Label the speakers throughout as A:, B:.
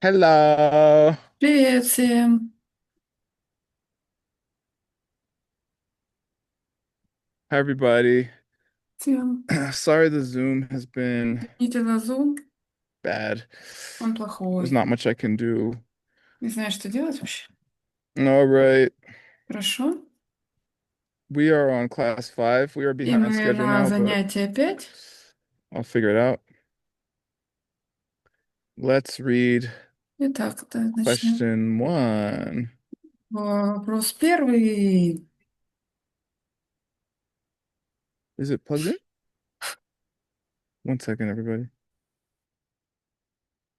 A: Hello.
B: Привет всем!
A: Hi, everybody.
B: Всем.
A: Sorry the Zoom has been
B: Извините за Zoom,
A: bad.
B: он
A: There's
B: плохой.
A: not much I can do.
B: Не знаю, что делать вообще.
A: All right.
B: Хорошо.
A: We are on class 5. We are
B: И
A: behind
B: мы
A: schedule
B: на
A: now, but
B: занятие 5.
A: I'll figure it out. Let's read
B: Итак, да, начнем.
A: question 1.
B: Вопрос первый.
A: Is it plugged in? One second, everybody.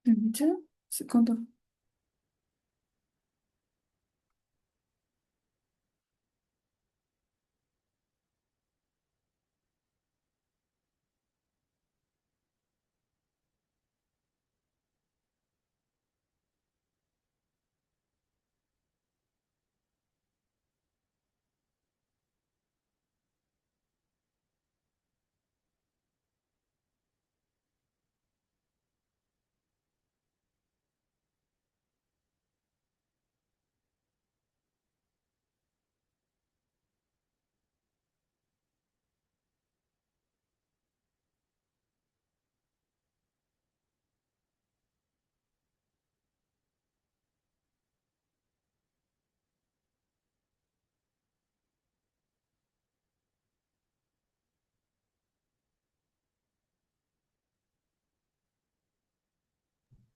B: Извините, секунду.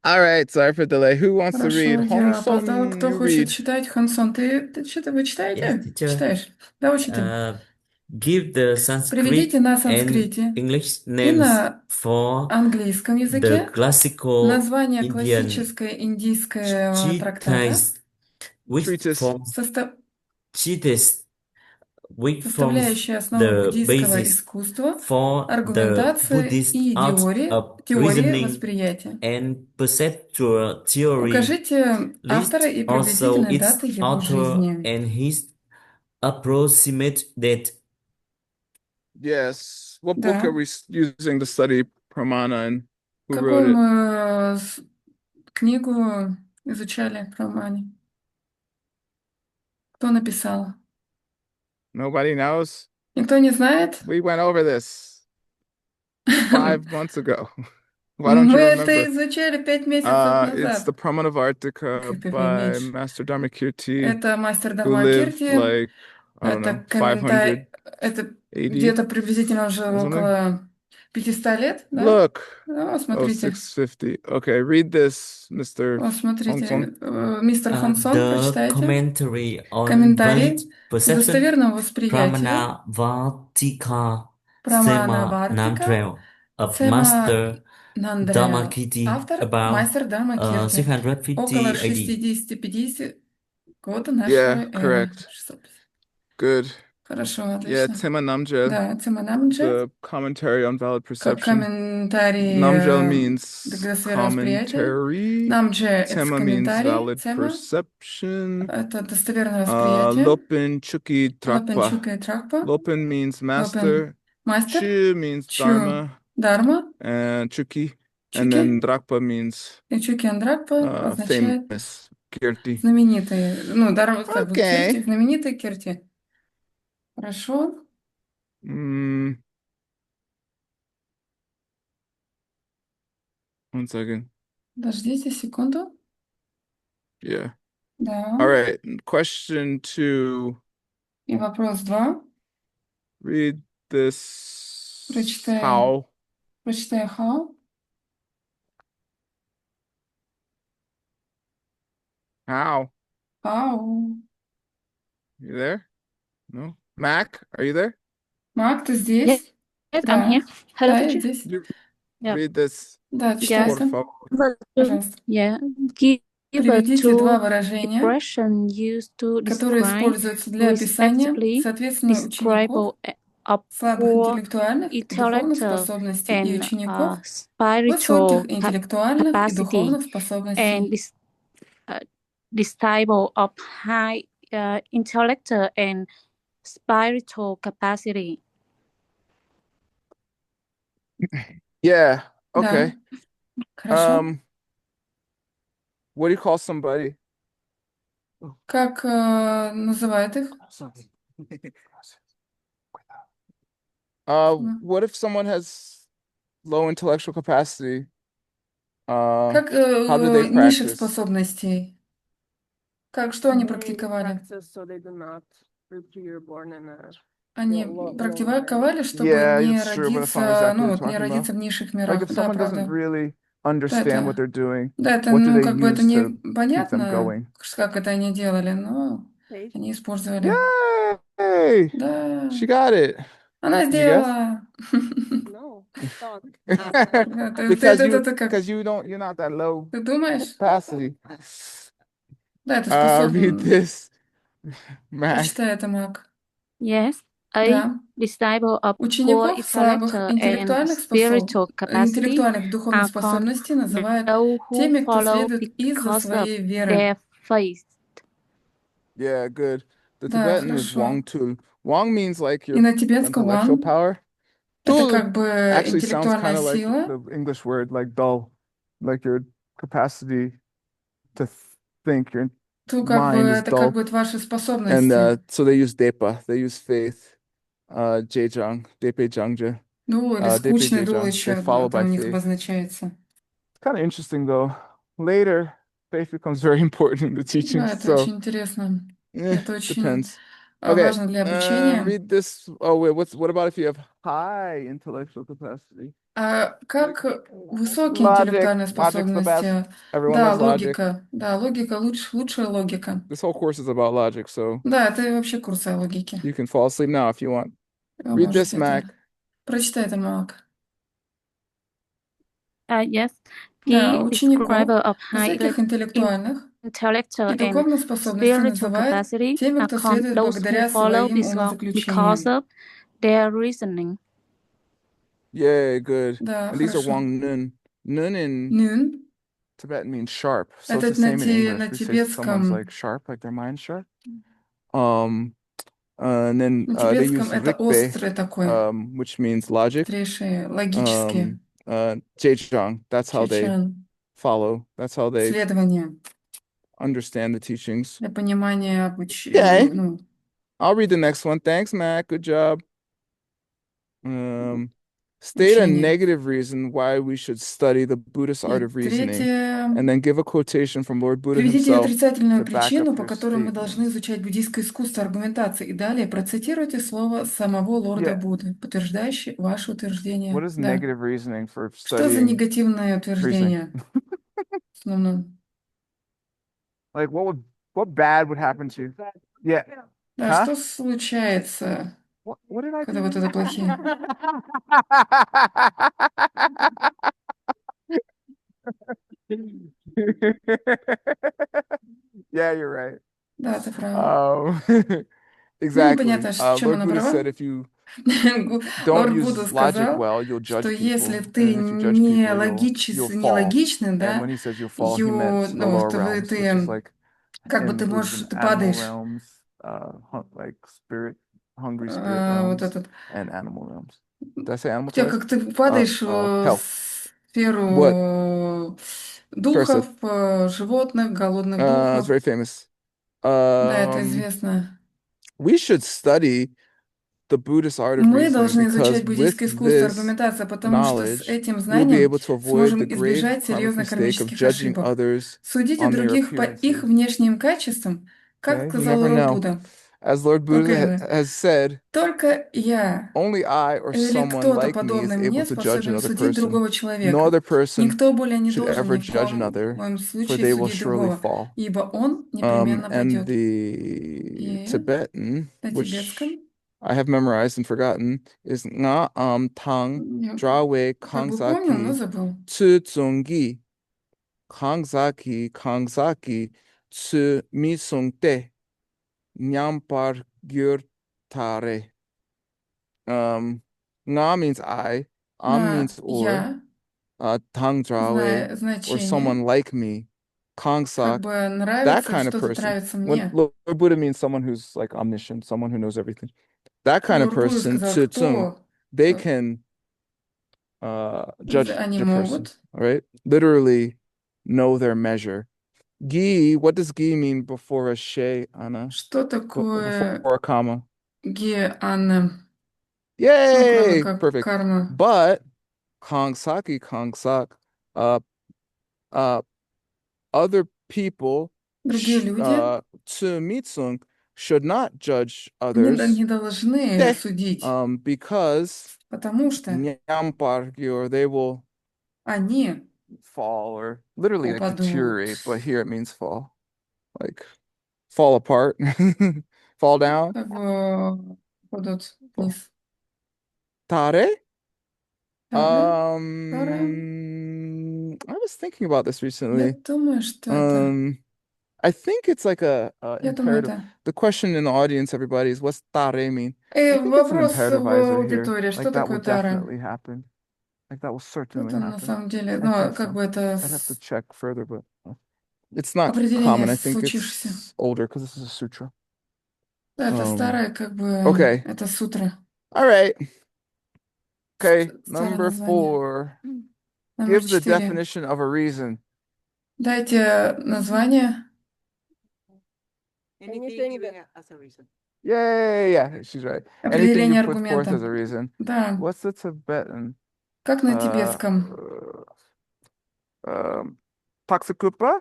A: All right. Sorry for the delay. Who wants to read?
B: Хорошо,
A: Hong
B: я опоздала.
A: Song,
B: Кто
A: you
B: хочет
A: read.
B: читать? Хансон, ты что-то вы
C: Yes,
B: читаете?
C: teacher.
B: Читаешь? Да, учитель.
C: Give the Sanskrit
B: Приведите на
C: and
B: санскрите
C: English
B: и
C: names
B: на
C: for
B: английском
C: the
B: языке
C: classical
B: название
C: Indian
B: классического индийского трактата,
C: treatise which
A: Treatise.
C: forms treatise which forms
B: составляющие основу
C: the
B: буддийского
C: basis
B: искусства,
C: for the
B: аргументации
C: Buddhist
B: и
C: art
B: теории,
C: of
B: теории
C: reasoning
B: восприятия.
C: and perceptual theory.
B: Укажите автора
C: List
B: и
C: also
B: приблизительные
C: its
B: даты его
C: author
B: жизни.
C: and his approximate date.
A: Yes. What book are
B: Да.
A: we using to study Pramana and who wrote
B: Какую
A: it?
B: мы книгу изучали про Мани? Кто написал?
A: Nobody knows?
B: Никто не знает?
A: We went over this 5 months ago. Why don't
B: Мы
A: you
B: это
A: remember?
B: изучали 5 месяцев
A: It's
B: назад.
A: The Pramana
B: Как
A: by
B: меньше.
A: Master Dharmakirti,
B: Это мастер
A: who lived
B: Дармакирти.
A: like, I don't
B: Это
A: know,
B: комментарий, это
A: 580
B: где-то приблизительно уже
A: or something.
B: около 500 лет, да?
A: Look.
B: О,
A: Oh,
B: смотрите.
A: 650. Okay, read this, Mr.
B: О, смотрите.
A: Hongson.
B: Мистер Хансон,
C: The
B: прочитайте.
C: commentary on valid
B: Комментарий к
C: perception,
B: достоверному восприятию
C: Pramana Vartika
B: Прамана
C: Sema
B: Вартика
C: Namtrail of
B: Цема
C: Master
B: Нандрео.
C: Dharmakirti
B: Автор
C: about
B: мастер Дармакирти. Около
C: 650 AD.
B: 60-50 года нашей
A: Yeah,
B: эры.
A: correct.
B: 650.
A: Good.
B: Хорошо,
A: Yeah,
B: отлично.
A: Tema Namja,
B: Да, Цема Намджа.
A: the commentary on valid
B: Как
A: perception.
B: комментарий
A: Namjal
B: к
A: means
B: достоверному восприятию.
A: commentary.
B: Намдже — это
A: Tema means
B: комментарий.
A: valid
B: Цема —
A: perception.
B: это достоверное восприятие.
A: Lopin Chuki Trakpa.
B: Лапенчука и Тракпа.
A: Lopin means
B: Лапен —
A: master.
B: мастер.
A: Chu means
B: Чу —
A: dharma.
B: Дарма.
A: And Chuki. And
B: Чуки.
A: then Drakpa means
B: И Чуки Андракпа означает
A: famous. Kirti.
B: знаменитый. Ну, Дарма, как бы
A: Okay.
B: Кирти, знаменитый Кирти. Хорошо.
A: Mm, one second.
B: Подождите секунду.
A: Yeah.
B: Да.
A: All right. Question 2.
B: И вопрос 2.
A: Read this.
B: Прочитаю.
A: How?
B: Прочитаю how.
A: How?
B: How.
A: You there? No? Mac, are you there?
B: Мак, ты
D: Yes,
B: здесь?
D: yes, I'm
B: Да.
D: here. Hello,
B: Да, я
D: teacher.
B: здесь.
A: You
D: Yeah.
A: read this,
B: Да,
D: Yes.
A: por
B: читай-ка.
A: favor.
B: Пожалуйста.
D: Yeah. Give
B: Приведите два
D: two
B: выражения,
D: expression used to
B: которые
D: describe
B: используются для описания,
D: respectively
B: соответственно, учеников,
D: describable of
B: слабых
D: poor
B: интеллектуальных и духовных
D: intellectual
B: способностей и
D: and
B: учеников, высоких
D: spiritual
B: интеллектуальных и
D: capacity
B: духовных
D: and
B: способностей.
D: describable of high intellectual and spiritual capacity.
A: Yeah,
B: Да,
A: okay.
B: хорошо.
A: What do you call somebody?
E: Как называют их? Ну.
A: What if someone has low intellectual capacity?
E: Как
A: How do they
E: низших
A: practice?
E: способностей? Что они практиковали? Они практиковали, чтобы
A: Yeah,
E: не
A: it's true, but that's not
E: родиться,
A: exactly
E: ну
A: what
E: вот,
A: we're
E: не
A: talking about.
E: родиться в низших
A: Like
E: мирах.
A: if
E: Да,
A: someone doesn't
E: правда.
A: really
E: Да,
A: understand what
E: это,
A: they're doing,
E: да, это,
A: what do
E: ну,
A: they
E: как бы это
A: use to keep them
E: непонятно,
A: going?
E: как это они делали, но они использовали.
A: Yay! She
E: Да,
A: got it.
E: она
A: Did you guess?
E: сделала. Да,
A: Because you're not that low
E: ты думаешь?
A: capacity.
E: Да, это
A: Read
E: способен.
A: this, Mac.
E: Прочитай это, Мак.
D: Yes, a
E: Да.
D: disciple of poor
E: Учеников слабых
D: intellectual and
E: интеллектуальных
D: spiritual capacity
E: интеллектуальных духовных
D: are called
E: способностей называют
D: those who
E: теми, кто
D: follow
E: следует из-за
D: because of
E: своей веры.
D: their faith.
A: Yeah, good. The
E: Да,
A: Tibetan is
E: хорошо.
A: Wang Tul. Wang means like
E: И
A: your
E: на тибетском
A: intellectual
E: ван
A: power.
E: это
A: Tul
E: как бы
A: actually sounds
E: интеллектуальная
A: kind of like
E: сила.
A: the English word, like dull, like your capacity to think, your
E: То как бы
A: mind is
E: это как
A: dull.
E: бы ваши
A: And
E: способности.
A: so they use Depa, they use faith, Jejang, Depe Jangja,
E: Дул или
A: Depe
E: скучный дул
A: Jejang. They
E: еще
A: follow
E: там
A: by
E: у них
A: faith.
E: обозначается.
A: It's kind of interesting though. Later, faith becomes very important in the
E: Да,
A: teachings.
E: это
A: So
E: очень интересно. Это очень
A: depends. Okay,
E: важно для обучения.
A: read this. Oh wait, what about if you have high intellectual capacity?
E: А как высокие
A: Logic.
E: интеллектуальные
A: Logic's the best.
E: способности?
A: Everyone
E: Да,
A: loves logic.
E: логика. Да, логика лучшая логика.
A: This whole course is about logic, so
E: Да, это вообще курс о логике.
A: you can fall asleep now if you want.
E: Вы
A: Read this,
E: можете
A: Mac.
E: Прочитай это, Мак.
D: Yes,
E: Да,
D: he
E: учеников
D: describer of high
E: высоких интеллектуальных
D: intellectual
E: и
D: and
E: духовных способностей
D: spiritual
E: называют
D: capacity
E: теми,
D: are
E: кто
D: called
E: следует
D: those who
E: благодаря
D: follow
E: своим
D: because
E: умозаключениям.
D: of their reasoning.
A: Yeah, good.
E: Да,
A: And these are
E: хорошо.
A: Wang Nun. Nun in
E: Нюн.
A: Tibetan means sharp. So
E: Это
A: it's the same in English.
E: на
A: We say someone's
E: тибетском.
A: like sharp, like their mind's sharp. And then
E: На
A: they use
E: тибетском это
A: rikpe,
E: острый такой,
A: which means logic.
E: хитрейший, логический.
A: Jejang, that's how they
E: Чечен.
A: follow. That's how they
E: Исследование
A: understand the teachings.
E: для понимания
A: Okay.
E: ну,
A: I'll read the next one. Thanks, Matt. Good job. State a
E: учения.
A: negative reason why we should study the Buddhist art
E: И
A: of reasoning,
E: третье.
A: and then give a quotation from Lord Buddha
E: Приведите
A: himself
E: отрицательную
A: to back
E: причину,
A: up
E: по
A: your
E: которой мы должны
A: statements.
E: изучать буддийское искусство аргументации. И далее процитируйте слово самого лорда
A: Yeah.
E: Будды, подтверждающее ваше утверждение.
A: What is
E: Да.
A: negative reasoning for
E: Что за
A: studying
E: негативное
A: reasoning?
E: утверждение? В основном.
A: Like what bad would happen to you? Yeah.
E: Да,
A: Huh?
E: что случается,
A: What did I
E: когда
A: do?
E: вот это плохие?
A: Yeah, you're right.
E: Да, ты прав. Ну,
A: Exactly.
E: непонятно, в чем
A: Lord
E: она
A: Buddha
E: права.
A: said if you don't
E: Лорд
A: use
E: Будда
A: logic
E: сказал,
A: well, you'll
E: что
A: judge people.
E: если
A: And
E: ты
A: then if you judge
E: не
A: people, you'll fall.
E: нелогичный,
A: And
E: да,
A: when he says you'll fall, he meant the
E: ну,
A: lower
E: что
A: realms, which is like
E: как бы
A: in
E: ты
A: Buddhism,
E: ты
A: animal
E: падаешь.
A: realms, like hungry spirit
E: Вот
A: realms,
E: этот.
A: and animal realms. Did I say animal
E: У тебя
A: twice?
E: как ты падаешь в
A: Hell.
E: сферу
A: What?
E: духов, животных, голодных
A: It's
E: духов.
A: very famous.
E: Да, это известно.
A: We should study the Buddhist art of
E: Мы
A: reasoning
E: должны
A: because
E: изучать
A: with
E: буддийское искусство
A: this
E: аргументации, потому что с
A: knowledge,
E: этим
A: you'll be
E: знанием
A: able to avoid
E: сможем
A: the grave
E: избежать
A: karmic
E: серьезных
A: mistake of
E: кармических
A: judging
E: ошибок.
A: others
E: Судите
A: on their
E: других по их
A: appearances.
E: внешним качествам, как
A: Okay, you
E: сказал
A: never
E: Лорд
A: know.
E: Будда.
A: As Lord Buddha
E: Только
A: has said,
E: Только я
A: only I or
E: или
A: someone
E: кто-то
A: like me is
E: подобный
A: able
E: мне
A: to judge
E: способен
A: another
E: судить
A: person.
E: другого
A: No
E: человека.
A: other person
E: Никто более не
A: should
E: должен
A: ever
E: ни в
A: judge another,
E: коем
A: for
E: случае
A: they will
E: судить
A: surely
E: другого,
A: fall.
E: ибо он непременно
A: And
E: пойдет.
A: the
E: И
A: Tibetan,
E: на
A: which
E: тибетском
A: I have memorized and forgotten, is nga tang
E: я
A: drawe
E: как бы помнил, но
A: kangzaki
E: забыл.
A: tsu kangzaki tsu misungte nyampar gyurtare. Nga means I, means or, tang drawe, or
E: Значение,
A: someone like me, kangsak,
E: как бы
A: that
E: нравится,
A: kind of
E: что-то
A: person.
E: нравится
A: When
E: мне.
A: Lord Buddha means someone who's like omniscient, someone who knows everything. That kind of
E: Лорд Будда
A: person,
E: сказал,
A: tsutsung, they can judge
E: они
A: a person,
E: могут
A: right? Literally know their measure. Gi, what does gi mean before a she, Anna?
E: Что
A: Before
E: такое
A: a comma.
E: гьяна? Ну,
A: Yay!
E: кроме как
A: Perfect.
E: карма.
A: But Kongsak, uh, other people
E: Другие люди,
A: to Mitsung should not judge
E: они
A: others
E: не должны
A: Yeah.
E: судить,
A: because
E: потому что
A: Nyampargi, or they will
E: они
A: fall or literally like
E: упадут,
A: deteriorate, but here it means fall. Like fall apart, fall down.
E: упадут вниз.
A: Tare?
E: Тара?
A: I was thinking about this
E: Я
A: recently.
E: думаю, что это...
A: I think it's like a
E: Я думаю,
A: imperative.
E: это...
A: The question in the audience, everybody, is what's tare mean? I think it's an
E: Вопрос
A: imperative
E: в
A: here.
E: аудитории. Что
A: Like that will
E: такое тара?
A: definitely happen. Like that will certainly
E: Это на
A: happen.
E: самом деле,
A: I
E: ну,
A: think
E: как
A: so.
E: бы это
A: I'd have to check further, but it's not
E: определение
A: common. I think
E: случившееся.
A: it's older because this is a sutra.
E: Да, это старое, как бы,
A: Okay.
E: это сутра.
A: All right. Okay.
E: Старое
A: Number
E: название.
A: 4.
E: Номер
A: Give the
E: 4.
A: definition of a reason.
E: Дайте название.
F: Anything that as a reason.
A: Yeah, she's right. Anything
E: Определение
A: you put forth
E: аргумента.
A: as a reason.
E: Да.
A: What's the Tibetan?
E: Как на тибетском?
A: Taksikupa?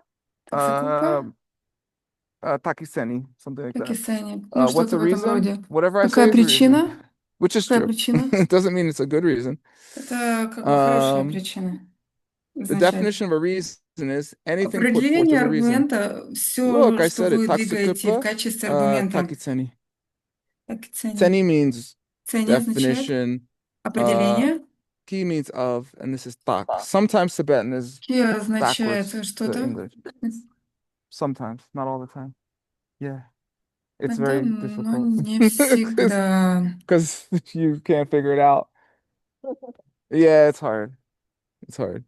E: Таксикупа?
A: Takiseni, something like that.
E: Такисени. Ну,
A: What's
E: что-то
A: the
E: в этом
A: reason?
E: роде.
A: Whatever I say
E: Какая
A: is the reason.
E: причина?
A: Which is
E: Какая
A: true.
E: причина?
A: It doesn't mean it's a good reason.
E: Это как бы хорошая причина.
A: The
E: Означает.
A: definition of a reason is anything put forth
E: Определение
A: as a reason.
E: аргумента, все,
A: Look, I
E: что
A: said it.
E: вы двигаете в
A: Taksikupa,
E: качестве аргумента.
A: takitseni.
E: Такисени.
A: Tseni means
E: Цени означает
A: definition.
E: определение.
A: Ki means of, and this is tak. Sometimes Tibetan is
E: Ки означает
A: backwards to
E: что-то.
A: English. Sometimes, not all the time. Yeah. It's
E: Иногда,
A: very
E: но
A: difficult.
E: не всегда.
A: Because you can't figure it out. Yeah, it's hard. It's hard.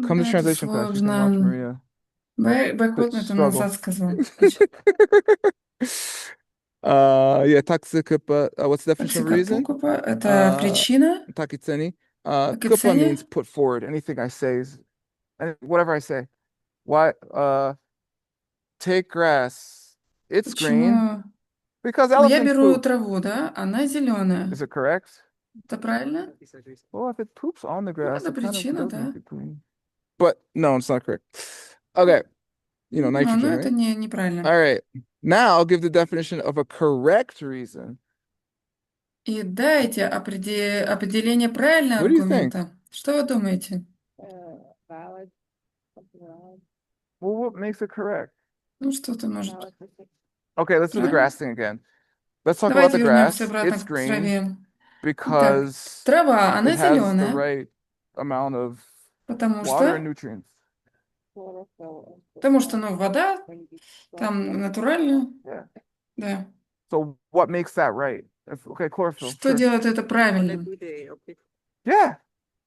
A: Come
E: Да,
A: to
E: это
A: translation class. You can watch
E: сложно.
A: Maria
E: Байкот это
A: struggle.
E: назад сказал.
A: Yeah, taksikupa. What's the definition of reason?
E: Таксикапукупа — это причина.
A: Takitseni. Kupa
E: Такицени
A: means put forward. Anything I say is whatever I say. Why? Take grass. It's green
E: почему?
A: because
E: Ну, я
A: elephants
E: беру
A: poop.
E: траву, да, она зеленая.
A: Is it correct?
E: Это правильно?
A: Well, if it poops on the grass,
E: это
A: it kind of
E: причина,
A: does
E: да.
A: make it green. But no, it's not correct. Okay. You know,
E: Но
A: nitrogen,
E: это
A: right?
E: неправильно.
A: All right. Now I'll give the definition of a correct reason.
E: И дайте определение правильного
A: What do you think?
E: аргумента. Что вы думаете?
F: Valid. Something valid.
A: Well, what makes it correct?
E: Ну, что-то может...
A: Okay, let's do the
E: Правильно?
A: grass thing again. Let's talk about
E: Давайте
A: the
E: вернемся
A: grass.
E: обратно
A: It's
E: к
A: green
E: траве.
A: because
E: Трава, она
A: it has the
E: зеленая,
A: right amount of
E: потому
A: water and
E: что,
A: nutrients.
E: ну, вода там натуральная.
A: Yeah.
E: Да.
A: So what makes that right? Okay, chlorophyll.
E: Что
A: Sure.
E: делает это правильным?
A: Yeah.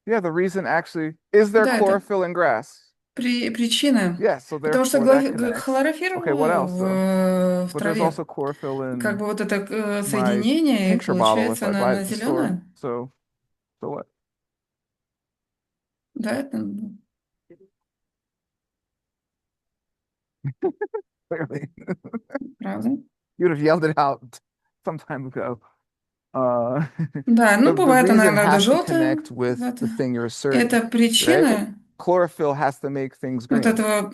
A: Yeah, the reason actually is there
E: Да, это
A: chlorophyll in grass?
E: Причина.
A: Yeah, so
E: Потому что
A: therefore that connects.
E: хлорофилл
A: Okay, what else though?
E: в
A: But there's
E: траве.
A: also chlorophyll
E: Как
A: in
E: бы вот это
A: my
E: соединение, и
A: tincture bottle if
E: получается
A: I buy it
E: она
A: at the store.
E: зеленая.
A: So what?
E: Да, это
A: Clearly.
E: правда.
A: You would have yelled it out some time ago.
E: Да, ну
A: The
E: бывает она
A: reason
E: иногда
A: has to
E: желтая.
A: connect with
E: Вот.
A: the thing you're asserting,
E: Это
A: right?
E: причина
A: Chlorophyll has to make things
E: вот
A: green,
E: этого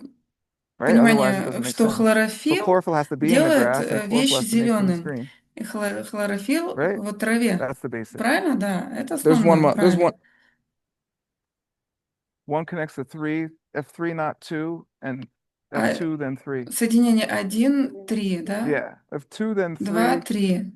A: right? Otherwise it
E: понимания,
A: doesn't make
E: что
A: sense. So
E: хлорофилл
A: chlorophyll has to be in the
E: делает
A: grass and
E: вещь
A: chlorophyll has to make things
E: зеленым.
A: green,
E: И хлорофилл
A: right?
E: в траве.
A: That's the basic.
E: Правильно? Да, это
A: There's one
E: основное,
A: more. There's
E: правильно.
A: one connects to three, F3 not two, and
E: А
A: F2 then three.
E: соединение 1, 3, да?
A: Yeah, F2 then
E: 2,
A: three,
E: 3.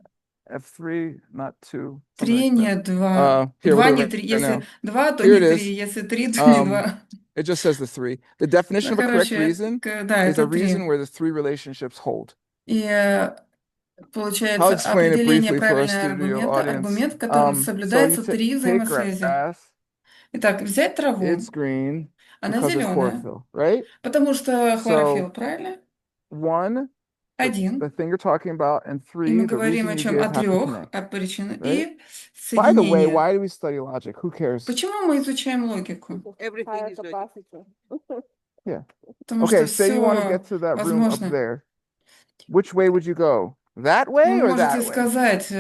A: F3 not two, something
E: 3
A: like
E: не
A: that.
E: 2.
A: Here, we'll
E: 2
A: do
E: не
A: it
E: 3.
A: right
E: Если
A: now.
E: 2, то
A: Here
E: не
A: it
E: 3.
A: is.
E: Если 3, то не 2.
A: It just says the three. The definition
E: Ну,
A: of a correct
E: короче,
A: reason
E: да,
A: is a
E: это
A: reason
E: 3.
A: where the three relationships hold.
E: И
A: I'll
E: получается
A: explain it
E: определение
A: briefly for our
E: правильного
A: studio
E: аргумента,
A: audience.
E: аргумент, в котором
A: So you
E: соблюдаются 3
A: take
E: взаимосвязи.
A: grass,
E: Итак, взять траву,
A: it's green
E: она
A: because there's
E: зеленая,
A: chlorophyll, right?
E: потому что хлорофилл,
A: So
E: правильно?
A: one, the
E: 1.
A: thing you're talking about, and
E: И мы
A: three, the
E: говорим
A: reason
E: о
A: you
E: чем? О
A: give have to
E: 3,
A: connect,
E: о причинах
A: right?
E: и
A: By the way,
E: соединение.
A: why do we study logic? Who cares?
E: Почему мы изучаем логику?
F: Everything is logic.
A: Yeah.
E: Потому что
A: Okay, say you want to
E: все
A: get to that room up
E: возможно.
A: there. Which way would you go? That way
E: Вы
A: or
E: можете
A: that way?
E: сказать,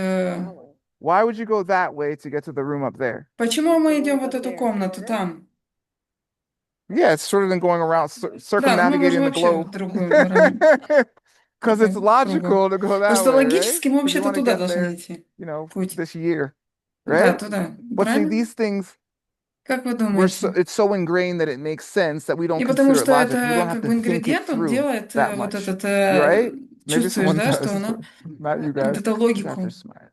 A: Why would you go that way to get to the room up there?
E: почему мы идем в вот эту комнату там?
A: Yeah, it's shorter than going around
E: Да, мы
A: circumnavigating
E: можем
A: the
E: вообще
A: globe.
E: в другую
A: Because it's
E: кругу.
A: logical to go
E: Потому
A: that
E: что
A: way, right?
E: логически мы
A: 'Cause you
E: вообще-то
A: want to
E: туда
A: get
E: должны
A: there,
E: идти.
A: you know,
E: Путь.
A: this year,
E: Да,
A: right?
E: туда.
A: But see,
E: Правильно?
A: these things,
E: Как вы думаете?
A: it's so ingrained that it makes sense that we don't
E: И потому
A: consider it
E: что
A: logic. We don't
E: это
A: have
E: как
A: to
E: бы
A: think it
E: ингредиент, он
A: through
E: делает
A: that
E: вот
A: much.
E: этот,
A: Right? Maybe
E: чувствуешь,
A: someone
E: да, что
A: does.
E: оно,
A: Not you
E: вот
A: guys.
E: эту
A: You guys
E: логику.
A: are smart.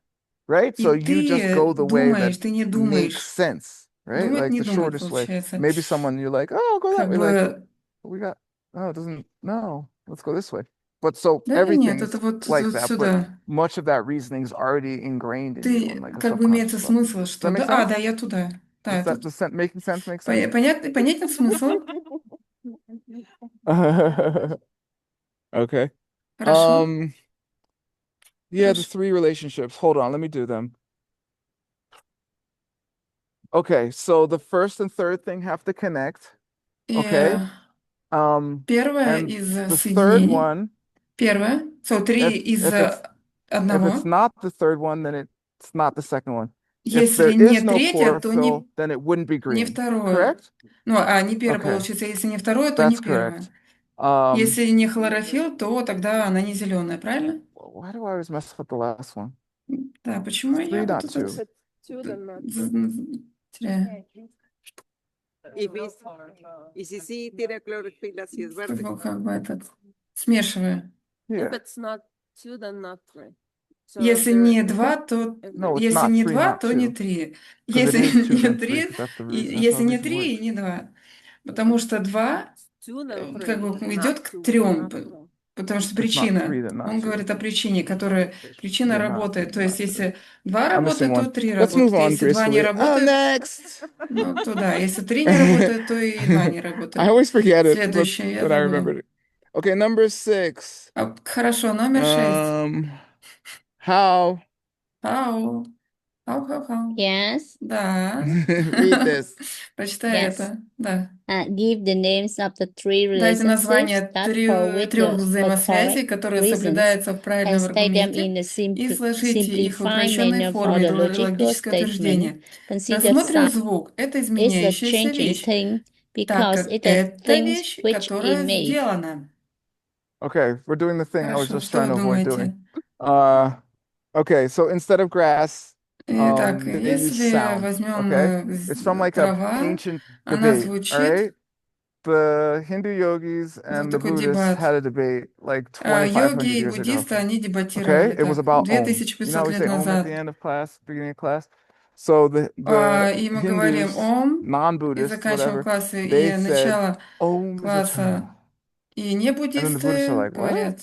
A: Right?
E: И
A: So you just
E: ты
A: go the way that
E: думаешь, ты не
A: makes
E: думаешь.
A: sense, right?
E: Думать,
A: Like
E: не
A: the
E: думать,
A: shortest way.
E: получается.
A: Maybe someone you're like, oh, I'll go that
E: Как
A: way. Like,
E: бы,
A: we got, no, it doesn't, no, let's go this way. But so
E: да или нет,
A: everything
E: это
A: is
E: вот
A: like
E: тут
A: that, but
E: сюда.
A: much of that reasoning is already ingrained in you on
E: Ты,
A: like a
E: как бы имеется
A: subconscious level.
E: смысл,
A: Does
E: что
A: that make
E: да,
A: sense?
E: да, я туда. Да, тут
A: Making sense make sense?
E: понятен смысл.
A: Okay.
E: Хорошо.
A: Yeah, the
E: Хорошо.
A: 3 relationships. Hold on, let me do them. Okay, so the first and third thing have to connect.
E: И
A: Okay.
E: первое
A: And
E: из
A: the third
E: соединений.
A: one,
E: Первое. Три из
A: if it's
E: одного.
A: not the third one, then it's not the second one. If
E: Если
A: there
E: не
A: is no
E: третье, то
A: chlorophyll, then it wouldn't be
E: не
A: green.
E: второе.
A: Correct?
E: Ну, не первое
A: Okay,
E: получится. Если не второе, то не
A: that's
E: первое.
A: correct.
E: Если не хлорофилл, то тогда она не зеленая, правильно?
A: Why do I always mess up the last one?
E: Да, почему я
A: 3,
E: вот
A: not
E: это
A: 2.
E: теряю?
F: Y si sí tiene clorofila, si es verde.
E: Как бы этот смешиваю.
A: Yeah.
F: If it's not two, then not three. So
E: Если
F: there-
E: не два, то
A: No, it's
E: если
A: not
E: не
A: 3,
E: два,
A: not
E: то не
A: 2.
E: три.
A: 'Cause it
E: Если
A: is 2,
E: не
A: then 3,
E: три,
A: 'cause that's the reason. That's
E: если
A: how
E: не
A: reason
E: три, и
A: works.
E: не два. Потому что два
F: two, then three,
E: как бы
F: not
E: идет к
F: two,
E: трем,
F: not four.
E: потому что
A: It's not 3,
E: причина.
A: then not
E: Он
A: 2.
E: говорит о причине, которая причина
A: Yeah, not
E: работает.
A: 3,
E: То есть
A: not 2.
E: если два
A: I'm missing
E: работает, то
A: one.
E: три
A: Let's move
E: работает.
A: on
E: Если два не
A: gracefully.
E: работает,
A: Next.
E: ну то да. Если три не работает, то и два не
A: I
E: работает.
A: always forget it,
E: Следующее, я
A: but I
E: забыла.
A: remembered it. Okay, number 6.
E: Хорошо, номер 6.
A: How?
E: Хау. Хау.
B: Yes.
E: Да.
A: Read this.
E: Прочитай
B: Yes.
E: это. Да.
B: Give the names of the 3
E: Дайте
B: relationships
E: название
B: that fall with
E: трех
B: the
E: взаимосвязей,
B: correct
E: которые
B: reasons,
E: соблюдаются в
B: and
E: правильном
B: state them
E: аргументе,
B: in a
E: и сложите их в
B: simplified
E: упрощенной
B: manner for
E: форме
B: the
E: в
B: logical
E: логическое утверждение.
B: statement. Consider
E: Рассмотрим
B: size
E: звук. Это
B: is a
E: изменяющаяся
B: changing
E: вещь,
B: thing
E: так
B: because
E: как
B: it is
E: это
B: things
E: вещь,
B: which
E: которая
B: it made.
E: сделана.
A: Okay, we're doing the thing I was
E: Хорошо,
A: just
E: что
A: trying
E: вы
A: to avoid
E: думаете?
A: doing. Okay, so instead of grass,
E: Итак,
A: they use
E: если
A: sound.
E: возьмем
A: Okay, it's from like a
E: трава,
A: ancient
E: она
A: debate. All
E: звучит,
A: right, the Hindu yogis and the
E: такой
A: Buddhists
E: дебат.
A: had a debate like 2,500
E: Йоги и
A: years ago.
E: буддисты, они
A: Okay,
E: дебатировали
A: it was
E: так,
A: about Om. You know
E: 2500
A: how we
E: лет
A: say Om at
E: назад.
A: the end of class, beginning of class. So the
E: И мы говорим
A: Hindus,
E: Ом, и
A: non-Buddhists,
E: заканчиваем
A: whatever,
E: классы,
A: they
E: и
A: said
E: начало
A: Om is eternal.
E: класса, и не
A: And then the Buddhists are
E: буддисты
A: like, what?
E: говорят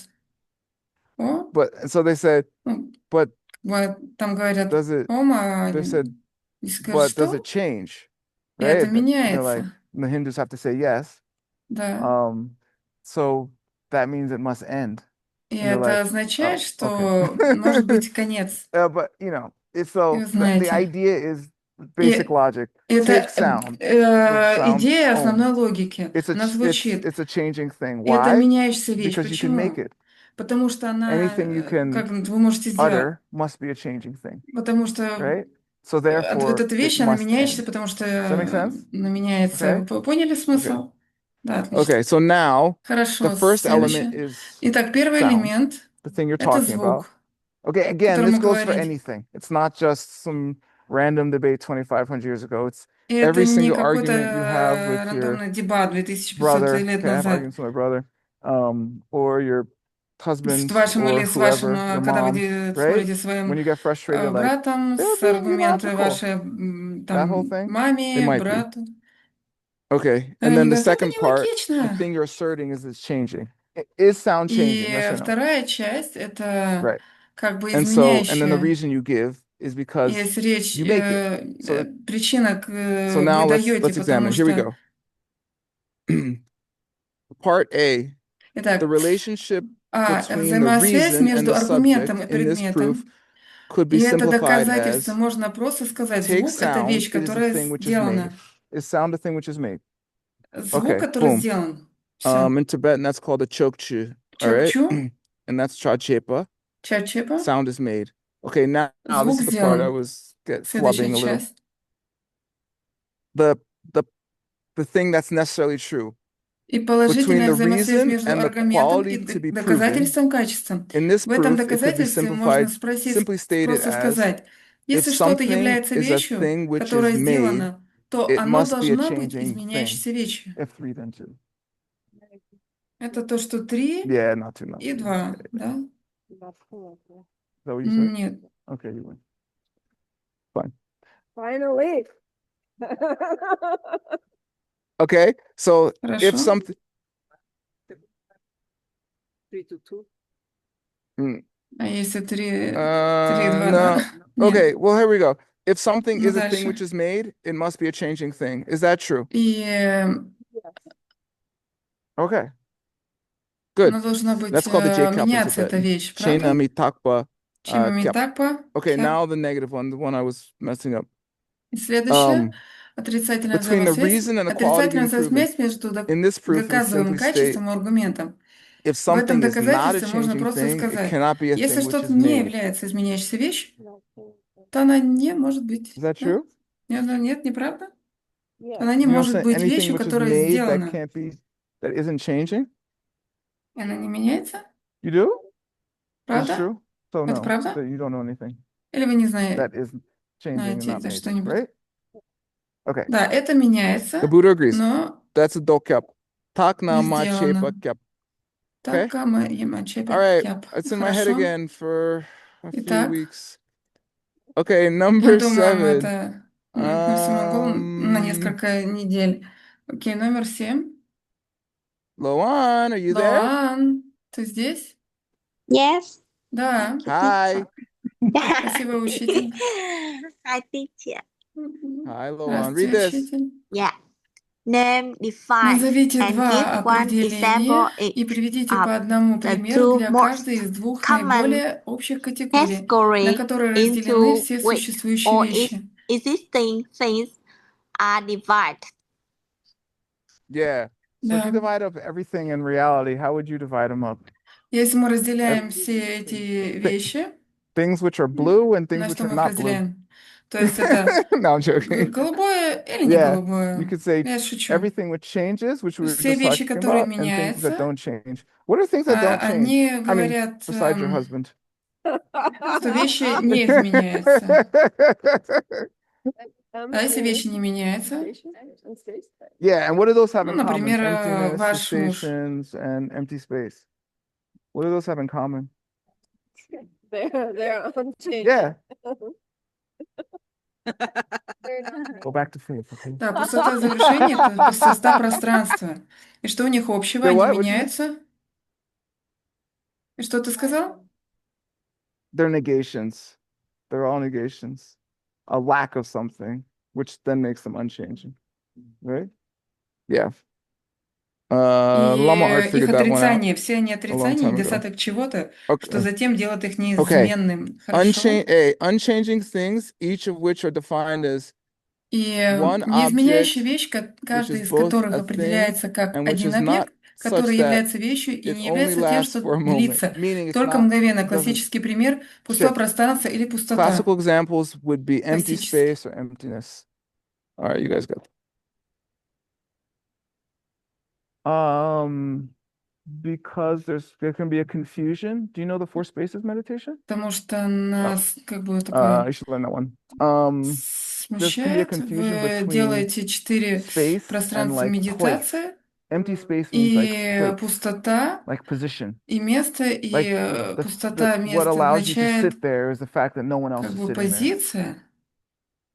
E: О,
A: But so they said,
E: ну,
A: but
E: там говорят
A: does it?
E: Ом, а
A: They said,
E: и скажут,
A: but does it
E: что?
A: change?
E: И это
A: Right? They're like,
E: меняется,
A: the Hindus have to say yes.
E: да.
A: So that means it must end.
E: И
A: And they're
E: это
A: like,
E: означает,
A: oh,
E: что
A: okay.
E: может быть конец.
A: But you know, it's so
E: И вы
A: the
E: знаете.
A: idea is
E: И
A: basic logic.
E: это
A: Take sound. The sound
E: идея
A: Om.
E: основной логики.
A: It's
E: Она звучит.
A: a changing thing.
E: Это
A: Why?
E: меняющаяся вещь.
A: Because you can make
E: Почему?
A: it.
E: Потому что она,
A: Anything you can
E: как вы можете сделать?
A: utter must be a changing thing,
E: Потому что
A: right? So
E: вот
A: therefore,
E: эта
A: it
E: вещь, она
A: must
E: меняющаяся,
A: end.
E: потому что
A: Does that make sense?
E: она меняется.
A: Okay.
E: Вы поняли смысл? Да, отлично.
A: Okay. So now the
E: Хорошо,
A: first element
E: следующее.
A: is
E: Итак, первый
A: sound,
E: элемент
A: the thing you're
E: — это
A: talking about.
E: звук,
A: Okay.
E: о
A: Again,
E: котором
A: this
E: мы
A: goes for
E: говорили.
A: anything. It's not just some random debate 2,500 years ago. It's
E: И это
A: every
E: не
A: single
E: какой-то
A: argument you have with your
E: рандомный дебат 2500
A: brother.
E: лет
A: Okay, I have
E: назад.
A: arguments with my brother, or your
E: С
A: husband,
E: вашим
A: or
E: или с вашим,
A: whoever, your
E: когда
A: mom,
E: вы
A: right?
E: спорите с своим
A: When you get frustrated, like
E: братом,
A: they're
E: с
A: being
E: аргументы
A: illogical.
E: вашей
A: That whole
E: там
A: thing, they
E: маме,
A: might be.
E: брату.
A: Okay.
E: И
A: And
E: они
A: then the
E: говорят, это
A: second part, the
E: нелогично.
A: thing you're asserting is it's changing. Is sound changing? Yes
E: И
A: or no?
E: вторая часть — это
A: Right.
E: как бы
A: And then the
E: изменяющая.
A: reason you give is because
E: Есть речь,
A: you make it. So
E: причина,
A: so now
E: вы
A: let's
E: даете,
A: examine
E: потому
A: it. Here we
E: что...
A: go. Part A,
E: Итак,
A: the relationship between the
E: взаимосвязь
A: reason and
E: между
A: the
E: аргументом
A: subject
E: и
A: in this proof
E: предметом.
A: could
E: И
A: be
E: это
A: simplified
E: доказательство
A: as
E: можно просто сказать.
A: take
E: Звук — это
A: sound,
E: вещь,
A: it is a
E: которая
A: thing which is made.
E: сделана.
A: Is sound a thing which is made?
E: Звук,
A: Okay,
E: который
A: boom.
E: сделан. Все.
A: In Tibetan, that's called a chokchu. All right.
E: Чокчу,
A: And that's chachepa.
E: чачепа.
A: Sound is made. Okay, now this
E: Звук
A: is the part I
E: сделан.
A: was
E: Следующая
A: flubbing a little.
E: часть.
A: The the the thing that's necessarily true.
E: И
A: Between
E: положительная
A: the
E: взаимосвязь
A: reason
E: между
A: and the
E: аргументом
A: quality
E: и
A: to be proven.
E: доказательством, качеством.
A: In this
E: В этом
A: proof, it could be
E: доказательстве можно
A: simplified, simply stated
E: просто
A: as
E: сказать,
A: if
E: если что-то
A: something
E: является
A: is a
E: вещью,
A: thing which
E: которая
A: is made,
E: сделана, то
A: it
E: оно
A: must be a
E: должно быть
A: changing thing.
E: изменяющейся вещью.
A: F3 then 2.
E: Это то, что 3
A: Yeah, not 2, not
E: и
A: 2.
E: 2, да?
A: Is that what you said?
E: Нет.
A: Okay, you win. Fine.
F: Finally.
A: Okay, so if
E: Хорошо.
A: something
F: 3 to 2.
E: А если 3, 2,
A: no.
E: да? Нет.
A: Okay, well, here we go. If something
E: Ну,
A: is a thing
E: дальше.
A: which is made, it must be a changing thing. Is that true?
E: И
A: Okay. Good.
E: оно должно быть
A: That's called the J cup in
E: меняться, эта
A: Tibetan.
E: вещь,
A: Chena
E: правда?
A: mitakpa
E: Чем
A: kyap.
E: митакпа,
A: Okay,
E: кяп.
A: now the negative one, the one I was messing up.
E: И следующее,
A: Um,
E: отрицательная
A: between the
E: взаимосвязь.
A: reason and the quality
E: Отрицательная
A: being proven.
E: взаимосвязь между
A: In this proof, we
E: доказываемым
A: simply state
E: качеством и аргументом.
A: if
E: В этом
A: something is not a
E: доказательстве можно
A: changing
E: просто
A: thing, it
E: сказать,
A: cannot be a
E: если
A: thing which
E: что-то
A: is
E: не
A: made.
E: является изменяющейся вещью, то она не может быть.
A: Is that
E: Да?
A: true?
E: Нет, неправда?
F: Yeah.
E: Она не
A: You don't
E: может
A: say
E: быть
A: anything
E: вещью,
A: which is
E: которая
A: made that
E: сделана.
A: can't be, that isn't changing?
E: Она не меняется?
A: You do? Is
E: Правда?
A: true? So
E: Это
A: no,
E: правда?
A: that you don't know anything
E: Или вы не знаете
A: that is changing and not made,
E: что-нибудь?
A: right? Okay.
E: Да, это меняется,
A: The Buddha agrees.
E: но
A: That's a dokyap. Tak na
E: не
A: ma chepa
E: сделано.
A: kyap. Okay.
E: Такама ямачепа
A: All right.
E: кяп.
A: It's in my head
E: Хорошо.
A: again for a few
E: Итак,
A: weeks. Okay,
E: я
A: number
E: думаю, мы
A: 7.
E: это на самогон на несколько недель. Окей, номер 7.
A: Loan, are you there?
E: Лоан, ты здесь?
G: Yes.
E: Да.
A: Hi.
E: Спасибо, учитель.
G: Hi, teacher.
A: Hi, Loan.
E: Здравствуйте,
A: Read this.
E: учитель.
G: Yeah. Name, define,
E: Назовите
G: and
E: два
G: give one
E: определения
G: example
E: и
G: each
E: приведите
G: of
E: по одному
G: the
E: примеру
G: two
E: для
G: most
E: каждой из двух
G: common
E: наиболее общих категорий, на
G: categories
E: которые разделены
G: into
E: все
G: which
E: существующие
G: all
E: вещи.
G: existing things are divided.
A: Yeah. So if you
E: Да.
A: divide up everything in reality, how would you divide them up?
E: Если мы разделяем все эти вещи,
A: Things which are blue and things
E: на
A: which
E: что
A: are
E: мы их
A: not blue.
E: разделяем? То есть это
A: No, I'm joking.
E: голубое или не
A: Yeah, you
E: голубое?
A: could say
E: Я шучу.
A: everything which changes, which we were
E: Все
A: just
E: вещи,
A: talking
E: которые
A: about, and things that
E: меняются,
A: don't change. What are things that don't change?
E: они
A: I mean,
E: говорят,
A: besides your husband.
E: что вещи не изменяются. А если вещи не меняются?
A: Yeah, and what do those have
E: Ну,
A: in common?
E: например,
A: Emptiness,
E: ваш муж.
A: cessations, and empty space. What do those have in common?
F: They're unchanged.
A: Yeah. Go back to faith, okay?
E: Да, пустота завершения — это пустота пространства. И что у них общего?
A: They're
E: Они
A: what? What'd you say?
E: меняются? И что ты сказал?
A: They're negations. They're all negations. A lack of something, which then makes them unchanging. Right? Yeah. Lama Art
E: И их
A: figured that one out
E: отрицание, все они
A: a long
E: отрицания,
A: time ago.
E: недостаток чего-то, что
A: Okay.
E: затем делает их
A: Okay.
E: неизменным. Хорошо?
A: Unchanging things, each of which are defined as
E: И
A: one
E: неизменяющая
A: object,
E: вещь, каждый
A: which is
E: из
A: both
E: которых
A: a thing
E: определяется как
A: and which
E: один
A: is not
E: объект, который
A: such that
E: является вещью и
A: it
E: не
A: only
E: является тем,
A: lasts
E: что
A: for a moment,
E: длится
A: meaning it's
E: только
A: not,
E: мгновенно.
A: doesn't
E: Классический пример — пустое
A: shift.
E: пространство или пустота.
A: Classical examples would be empty
E: Классический.
A: space or emptiness. All right, you guys got that. Because there can be a confusion. Do you know the four spaces meditation?
E: Потому что нас как бы такое
A: You should learn that one. There can be a
E: смущает.
A: confusion
E: Вы
A: between
E: делаете 4
A: space and
E: пространства
A: like place.
E: медитации,
A: Empty space means like
E: и
A: place,
E: пустота,
A: like position.
E: и место, и
A: Like
E: пустота
A: what
E: места
A: allows you to
E: означает
A: sit there is the fact that no one else
E: как
A: is
E: бы
A: sitting there.
E: позиция.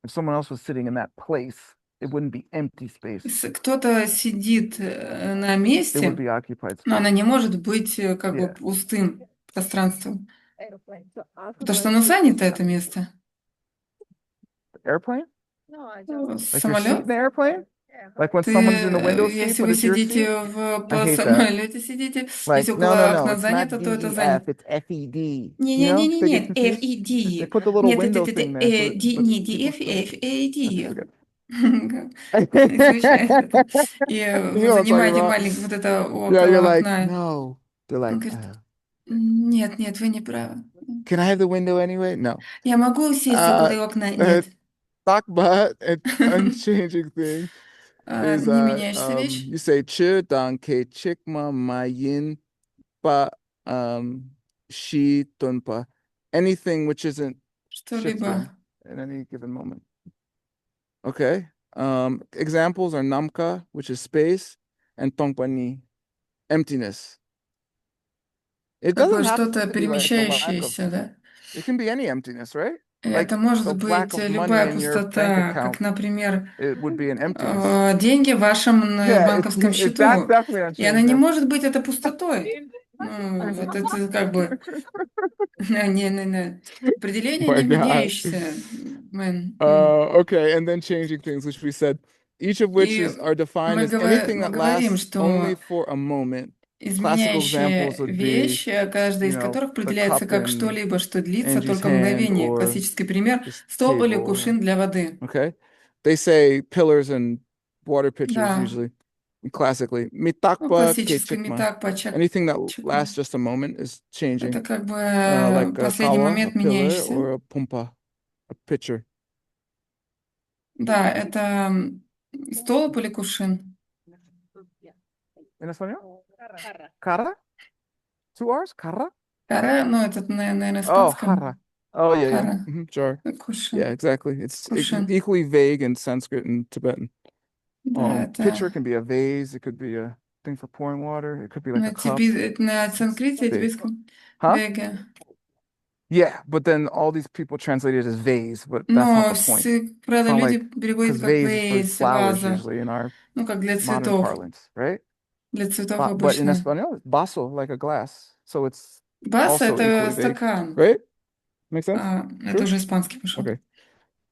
A: If someone else was sitting in that place, it wouldn't be empty space.
E: Если кто-то сидит на
A: It would
E: месте,
A: be occupied
E: но она
A: space.
E: не может быть как бы
A: Yeah.
E: пустым пространством, потому что
F: Потому
E: оно занято, это место.
A: Airplane? Like your seat
E: Самолет?
A: in the airplane? Like when someone's in the window seat,
E: Если
A: but
E: вы
A: it's your
E: сидите
A: seat?
E: по
A: I hate that.
E: самолете, сидите,
A: Like,
E: если
A: no,
E: около окна
A: it's not
E: занято, то это занято.
A: DEF, it's FED. You know?
E: Не-не-не-не,
A: They get
E: нет,
A: confused. They
E: FED.
A: put the little
E: Нет,
A: window thing there. So
E: не
A: people
E: DF,
A: I
E: FAD.
A: forget.
E: изучает это. И
A: You
E: вы
A: know what I'm talking
E: занимаете
A: about?
E: маленькое вот это
A: Yeah, you're
E: около
A: like,
E: окна.
A: no. They're
E: Он
A: like,
E: говорит, нет, нет, вы не правы.
A: can I have the window anyway? No.
E: Я могу сесть около окна? Нет.
A: Takba, an unchanging thing, is
E: Не меняешься вещь?
A: you say chi dan ke chikma mayin pa shi tunpa. Anything which isn't
E: Что-либо.
A: shifting at any given moment. Okay. Examples are namka, which is space, and tongpani, emptiness. It doesn't
E: Такое
A: have
E: что-то
A: to be like a lack of,
E: перемещающееся, да?
A: it can be any emptiness, right? Like
E: Это может
A: the lack
E: быть
A: of money
E: любая
A: in your bank
E: пустота,
A: account,
E: как, например,
A: it would be an emptiness.
E: деньги в вашем
A: Yeah,
E: банковском
A: that's
E: счету.
A: definitely
E: И она не
A: unchanged.
E: может быть это пустотой. Ну, вот это как бы определение
A: My
E: не
A: God.
E: меняющееся.
A: Okay, and then changing things, which we said, each of which
E: И
A: are defined
E: мы
A: as anything
E: мы
A: that
E: говорим,
A: lasts only
E: что
A: for a moment. Classical
E: изменяющая
A: examples would be,
E: вещь, каждая из которых
A: the
E: определяется
A: cup
E: как
A: in
E: что-либо, что длится
A: Angie's
E: только
A: hand
E: мгновение.
A: or
E: Классический пример
A: this
E: – столб или
A: table.
E: кувшин для воды.
A: Okay, they say pillars and water pitchers
E: Да.
A: usually, classically.
E: Ну,
A: Mitakpa
E: классический
A: kechikma.
E: метак,
A: Anything that lasts just a moment is changing.
E: это как бы
A: Like a
E: последний
A: kawa, a
E: момент
A: pillar,
E: меняешься.
A: or a pumpa, a pitcher.
E: Да, это столб или кувшин.
A: En español? Cara? 2 R's? Cara?
E: Кара, ну, это, наверное, на
A: Oh,
E: испанском.
A: jara. Oh, yeah, yeah.
E: Jara.
A: Sure.
E: Кувшин.
A: Yeah, exactly. It's
E: Кувшин.
A: equally vague in Sanskrit and Tibetan.
E: Да,
A: Pitcher
E: это
A: can be a vase. It could be a thing for pouring water. It could be like a cup.
E: на санскрите,
A: Big.
E: тибетском.
A: Huh?
E: Веге.
A: Yeah, but then all these people translate it as vase, but that's not
E: Но
A: the point.
E: правда,
A: It's not
E: люди
A: like,
E: переводят
A: because
E: как
A: vase is for
E: вейс,
A: flowers
E: ваза.
A: usually in our
E: Ну, как для
A: modern
E: цветов.
A: parlance, right?
E: Для цветов
A: But in
E: обычно.
A: Espanol, it's vaso, like a glass. So it's
E: Баса –
A: also
E: это
A: equally vague,
E: стакан.
A: right? Make sense?
E: Это
A: True?
E: уже испанский пошел.
A: Okay.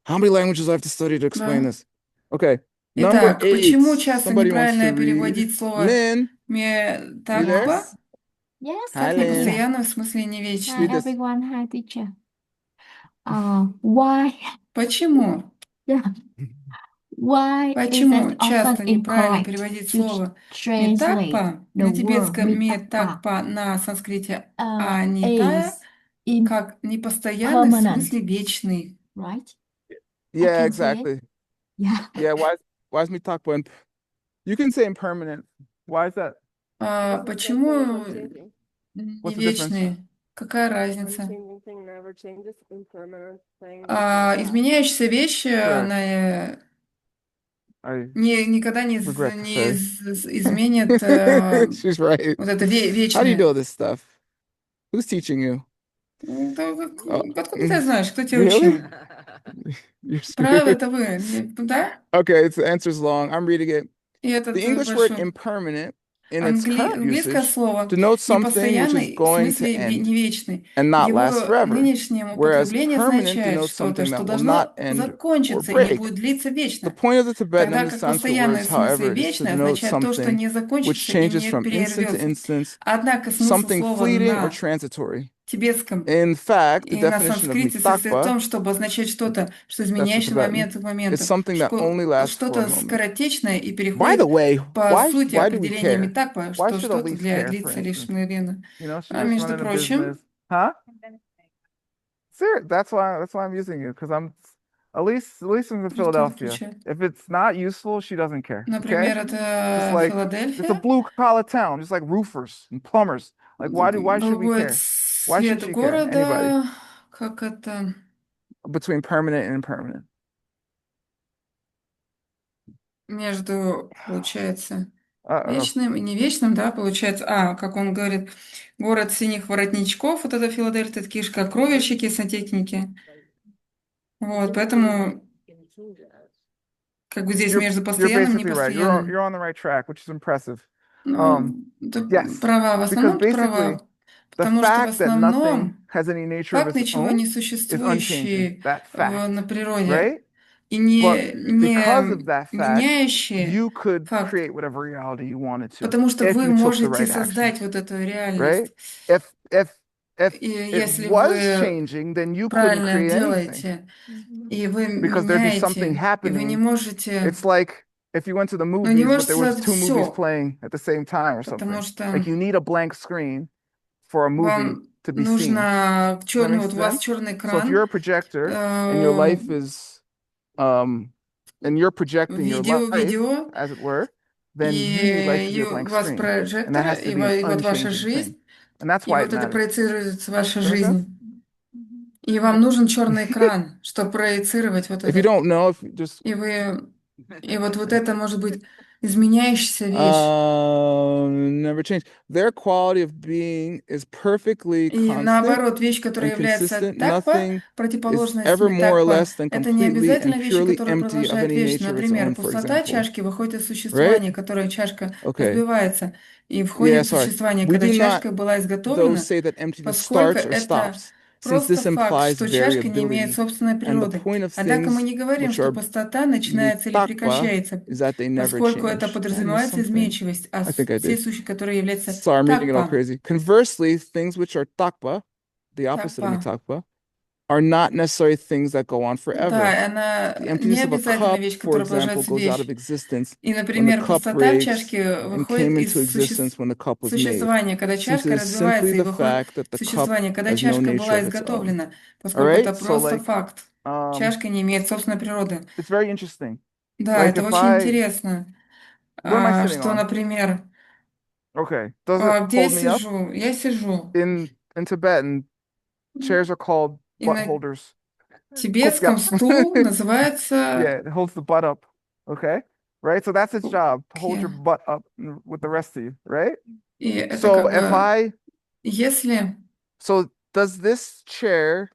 A: How many languages do I have to study to explain
E: Да.
A: this? Okay. Number
E: Итак,
A: 8.
E: почему часто
A: Somebody wants to
E: неправильно
A: read.
E: переводить слово
A: Lynn, you there?
E: метакпа
B: Yes,
A: Hi,
E: как
A: Lynn.
E: непостоянно, в смысле не
B: Hi
E: вечно?
A: Read this.
B: everyone, hi teacher. Why?
E: Почему?
B: Yeah. Why is
E: Почему
B: it
E: часто
B: often
E: неправильно
B: incorrect
E: переводить
B: to
E: слово
B: translate
E: метакпа
B: the
E: на
B: word
E: тибетском
B: mitakpa
E: метакпа на санскрите анитая
B: is
E: как непостоянный, в
B: impermanent,
E: смысле вечный?
B: right?
A: Yeah,
B: can say it.
A: exactly.
B: Yeah.
A: Yeah, why is me talk when you can say impermanent. Why is that?
E: Почему не
A: What's the difference?
E: вечный? Какая разница?
F: Unchanging thing never changes. Impermanent thing.
E: Изменяющаяся вещь,
A: Sure.
E: она
A: I
E: никогда не
A: regret to say.
E: изменит
A: She's right.
E: вот это
A: How do you
E: вечное.
A: know this stuff? Who's teaching you?
E: Откуда ты знаешь, кто тебя
A: Really?
E: учил?
A: You're screwed.
E: Правило это вы, да?
A: Okay, the answer's long. I'm reading it.
E: И этот
A: The English word
E: большой
A: impermanent in its current
E: английское
A: usage
E: слово
A: denotes something which is
E: непостоянный, в
A: going to
E: смысле
A: end
E: не вечный.
A: and not
E: Его
A: last forever,
E: нынешнее
A: whereas
E: употребление
A: permanent
E: означает
A: denotes
E: что-то,
A: something
E: что
A: that will
E: должно
A: not end or
E: закончиться и не
A: break.
E: будет длиться
A: The
E: вечно.
A: point of the Tibetan
E: Тогда
A: and the
E: как
A: Sanskrit
E: постоянное
A: words,
E: в смысле
A: however, is to
E: вечное
A: denote
E: означает то, что
A: something
E: не
A: which
E: закончится и
A: changes
E: не
A: from instant to
E: прервется.
A: instance,
E: Однако смысл
A: something
E: слова
A: fleeting or
E: на
A: transitory.
E: тибетском
A: In fact, the
E: и на
A: definition of
E: санскрите состоит в
A: mitakpa,
E: том, чтобы означать что-то, что
A: that's the
E: изменяется
A: Tibetan,
E: момент к
A: is
E: моменту,
A: something that only lasts for a
E: что-то
A: moment.
E: скоротечное и
A: By the
E: переходит
A: way,
E: по сути
A: why do we
E: определения
A: care?
E: метакпа,
A: Why
E: что
A: should
E: что-то
A: Elise
E: для
A: care, for
E: длится лишь
A: instance?
E: мгновенно.
A: You know, she's
E: А
A: just
E: между
A: running a
E: прочим,
A: business. Huh? Sir, that's why I'm using you, because Elise is in
E: что
A: Philadelphia.
E: включает.
A: If it's not useful, she doesn't care. Okay?
E: Например,
A: Just
E: это
A: like it's a
E: Филадельфия.
A: blue collar town, just like roofers and plumbers. Like why should we
E: Другой
A: care? Why should
E: цвет
A: she care? Anybody
E: города, как это...
A: between permanent and impermanent.
E: Между, получается,
A: Uh-oh.
E: вечным и не вечным, да, получается. Как он говорит, город синих воротничков, вот это Филадельфия, такие же, как кровельщики, сантехники. Вот, поэтому, как бы здесь между
A: You're
E: постоянным и
A: basically right.
E: непостоянным.
A: You're on the right track, which is impressive.
E: Ну, это
A: Yes,
E: права, в
A: because
E: основном
A: basically
E: права,
A: the
E: потому что в
A: fact that nothing
E: основном
A: has any nature of
E: факт
A: its
E: ничего
A: own
E: не
A: is unchanging.
E: существующий
A: That fact,
E: на природе
A: right?
E: и
A: But because of
E: не
A: that fact,
E: меняющий
A: you could
E: факт,
A: create whatever reality you wanted to
E: потому что
A: if
E: вы
A: you took the
E: можете
A: right action,
E: создать вот эту
A: right?
E: реальность.
A: If if
E: И
A: it
E: если
A: was
E: вы
A: changing, then you couldn't
E: правильно
A: create anything
E: делаете, и вы
A: because there'd be something
E: меняете, и вы не
A: happening.
E: можете,
A: It's like if you went to the
E: ну не
A: movies, but
E: можете
A: there was
E: создать
A: two movies
E: все,
A: playing at the same time or
E: потому
A: something.
E: что
A: Like you need a blank screen for a movie
E: вам
A: to be seen.
E: нужно
A: Does that
E: черный,
A: make
E: вот у вас
A: sense?
E: черный
A: So if you're a
E: экран,
A: projector and your life is and you're projecting your life,
E: видео,
A: as it were, then you would like to be
E: и
A: a
E: у
A: blank
E: вас
A: screen. And that
E: прожектор,
A: has to
E: и
A: be an
E: вот ваша
A: unchanging
E: жизнь,
A: thing. And that's
E: и
A: why it
E: вот это
A: matters.
E: проецируется ваша
A: Does that make sense?
E: жизнь. И вам нужен черный экран, чтобы проецировать вот
A: If you
E: это.
A: don't know, if you just
E: И вот это может быть изменяющаяся вещь.
A: never change. Their quality of being is perfectly
E: И
A: constant
E: наоборот, вещь, которая
A: and
E: является
A: consistent.
E: такпа,
A: Nothing is
E: противоположность
A: ever more or
E: такпа,
A: less than
E: это не
A: completely and
E: обязательно вещи,
A: purely
E: которые
A: empty of
E: продолжают
A: any
E: вечно.
A: nature of its
E: Например,
A: own, for
E: пустота
A: example.
E: чашки выходит из
A: Right?
E: существования, которое чашка
A: Okay.
E: разбивается, и
A: Yeah,
E: входит в
A: sorry.
E: существование,
A: We
E: когда
A: do not,
E: чашка была
A: though,
E: изготовлена,
A: say that emptiness
E: поскольку
A: starts or
E: это
A: stops, since
E: просто
A: this
E: факт,
A: implies
E: что чашка не имеет
A: variability.
E: собственной
A: And the
E: природы.
A: point of
E: Однако мы
A: things
E: не говорим,
A: which
E: что
A: are
E: пустота начинается или
A: mitakpa
E: прекращается,
A: is that they never
E: поскольку это
A: change. Did I miss
E: подразумевается
A: something?
E: изменчивость, а
A: I think I
E: все
A: did.
E: сущи, которые являются
A: Sorry, I'm reading it all
E: такпа,
A: crazy. Conversely, things which are takpa, the opposite of
E: такпа,
A: mitakpa, are not necessarily things that go on forever.
E: да, она
A: The
E: не
A: emptiness of a
E: обязательно
A: cup,
E: вещь,
A: for
E: которая
A: example,
E: продолжается
A: goes out of
E: вещь.
A: existence
E: И,
A: when the
E: например,
A: cup
E: пустота в
A: breaks
E: чашке
A: and
E: выходит
A: came
E: из
A: into existence when the cup was made.
E: существования, когда
A: Since
E: чашка
A: it is simply
E: разбивается и
A: the
E: выходит
A: fact that
E: в
A: the cup
E: существование, когда
A: has no
E: чашка
A: nature
E: была
A: of its own.
E: изготовлена,
A: All
E: поскольку это
A: right, so
E: просто
A: like,
E: факт. Чашка не имеет собственной природы.
A: it's very interesting.
E: Да,
A: Like
E: это
A: if
E: очень
A: I,
E: интересно.
A: what am I sitting
E: Что,
A: on?
E: например,
A: Okay, does it
E: где я
A: hold me up?
E: сижу? Я сижу.
A: In Tibetan, chairs are called
E: И
A: butt
E: на
A: holders.
E: тибетском стул называется...
A: Yeah, it holds the butt up. Okay, right? So that's its job, to hold your
E: Окей.
A: butt up with the rest of you, right?
E: И это
A: So
E: как
A: if
E: бы...
A: I,
E: Если
A: does this chair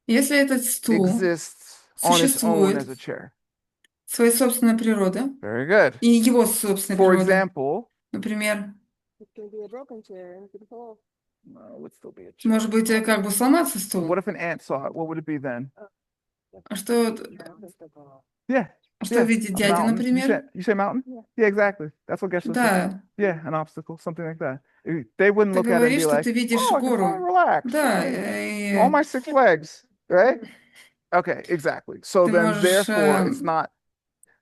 E: этот стул
A: exist on its own as a
E: существует
A: chair?
E: своей собственной природы
A: Very good.
E: и его собственной
A: For
E: природы,
A: example,
E: например,
F: It can be a broken chair and it can fall.
A: it would still be a chair.
E: может быть, как бы сломаться
A: What
E: стул.
A: if an ant saw it? What would it be then?
E: А что,
A: Yeah,
E: что
A: yeah,
E: видит
A: a
E: дядя,
A: mountain.
E: например?
A: You say mountain? Yeah, exactly. That's what Geshe said.
E: Да,
A: Yeah, an obstacle, something like that. They wouldn't
E: ты
A: look at it and
E: говоришь,
A: be
E: что
A: like,
E: ты видишь
A: oh, I can finally
E: гору.
A: relax.
E: Да,
A: All
E: и
A: my 6 legs, right? Okay, exactly. So
E: ты
A: then,
E: можешь
A: therefore, it's not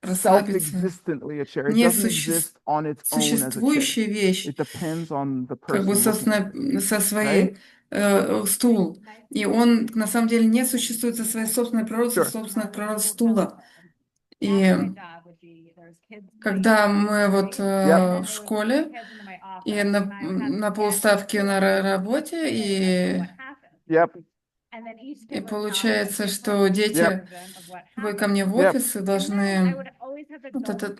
E: расслабиться.
A: self-existently a chair. It
E: Не
A: doesn't exist on its own as a chair.
E: существующая вещь,
A: It depends on the
E: как бы
A: person looking at it,
E: со
A: right?
E: своей стул. И он на самом деле не существует со своей собственной природой, со
A: Sure.
E: собственной природой стула. И когда мы вот
A: Yep.
E: в школе, и на полставки на работе,
A: Yep.
E: и получается, что дети,
A: Yep.
E: вы ко мне в
A: Yep.
E: офис и должны... Вот эта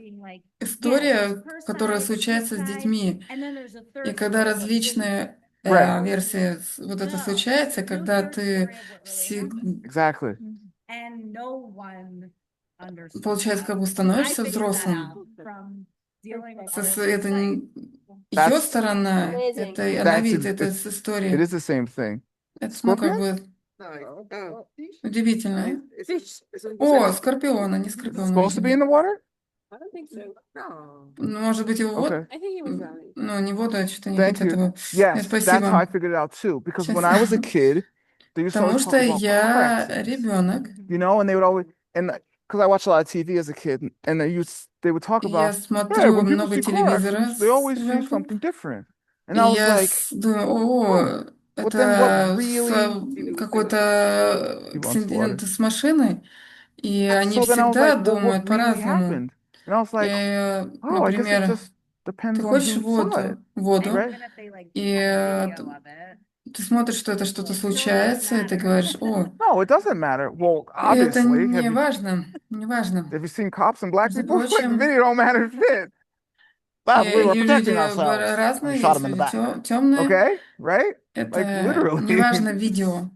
E: история, которая случается с детьми. И когда различные
A: Right.
E: версии вот это случается, когда ты
A: Exactly.
E: получается, как бы становишься взрослым. Это ее
A: That's-
E: сторона,
G: Amazing.
E: это она
A: That's
E: видит
A: ex-
E: это
A: it's-
E: с
A: It
E: истории.
A: is the same thing.
E: Это, ну, как
A: Scorpion?
E: бы удивительно. О, скорпион, а не
A: Is it
E: скорпион.
A: supposed to be in the water?
F: I don't think so. No.
E: Ну, может быть, его вот,
A: Okay.
F: I think he was right.
E: ну, не воду, а что-то не
A: Thank
E: хотят
A: you.
E: его.
A: Yes, that's how I
E: Спасибо.
A: figured it out too. Because
E: Сейчас.
A: when I was a kid, they used to
E: Потому
A: always
E: что
A: talk about car
E: я
A: accidents,
E: ребенок,
A: you know, and they would always, and because I watched a lot of TV as a kid, and they would talk
E: и я
A: about, hey,
E: смотрю
A: when people
E: много
A: see car
E: телевизора
A: accidents, they always
E: с
A: see
E: ребенком,
A: something different.
E: и
A: And I was
E: я
A: like,
E: думаю,
A: oh, but then what
E: это
A: really?
E: какой-то
A: He wants
E: инцидент
A: water.
E: с машиной, и они
A: So then I was
E: всегда
A: like, well, what
E: думают
A: really
E: по-разному.
A: happened? And I was like,
E: И,
A: oh, I guess it
E: например,
A: just
E: ты
A: depends on
E: хочешь
A: who saw it,
E: воду,
A: right?
E: и ты смотришь, что это что-то случается, и ты говоришь, о,
A: No, it doesn't matter. Well,
E: и это
A: obviously,
E: не важно, не важно.
A: have you seen cops and black
E: Между
A: people? Like, the
E: прочим,
A: video don't matter shit. But we were
E: и
A: protecting
E: люди
A: ourselves. We
E: разные,
A: shot
E: есть
A: him in the
E: люди
A: back.
E: темные.
A: Okay, right?
E: Это
A: Like literally.
E: не важно видео.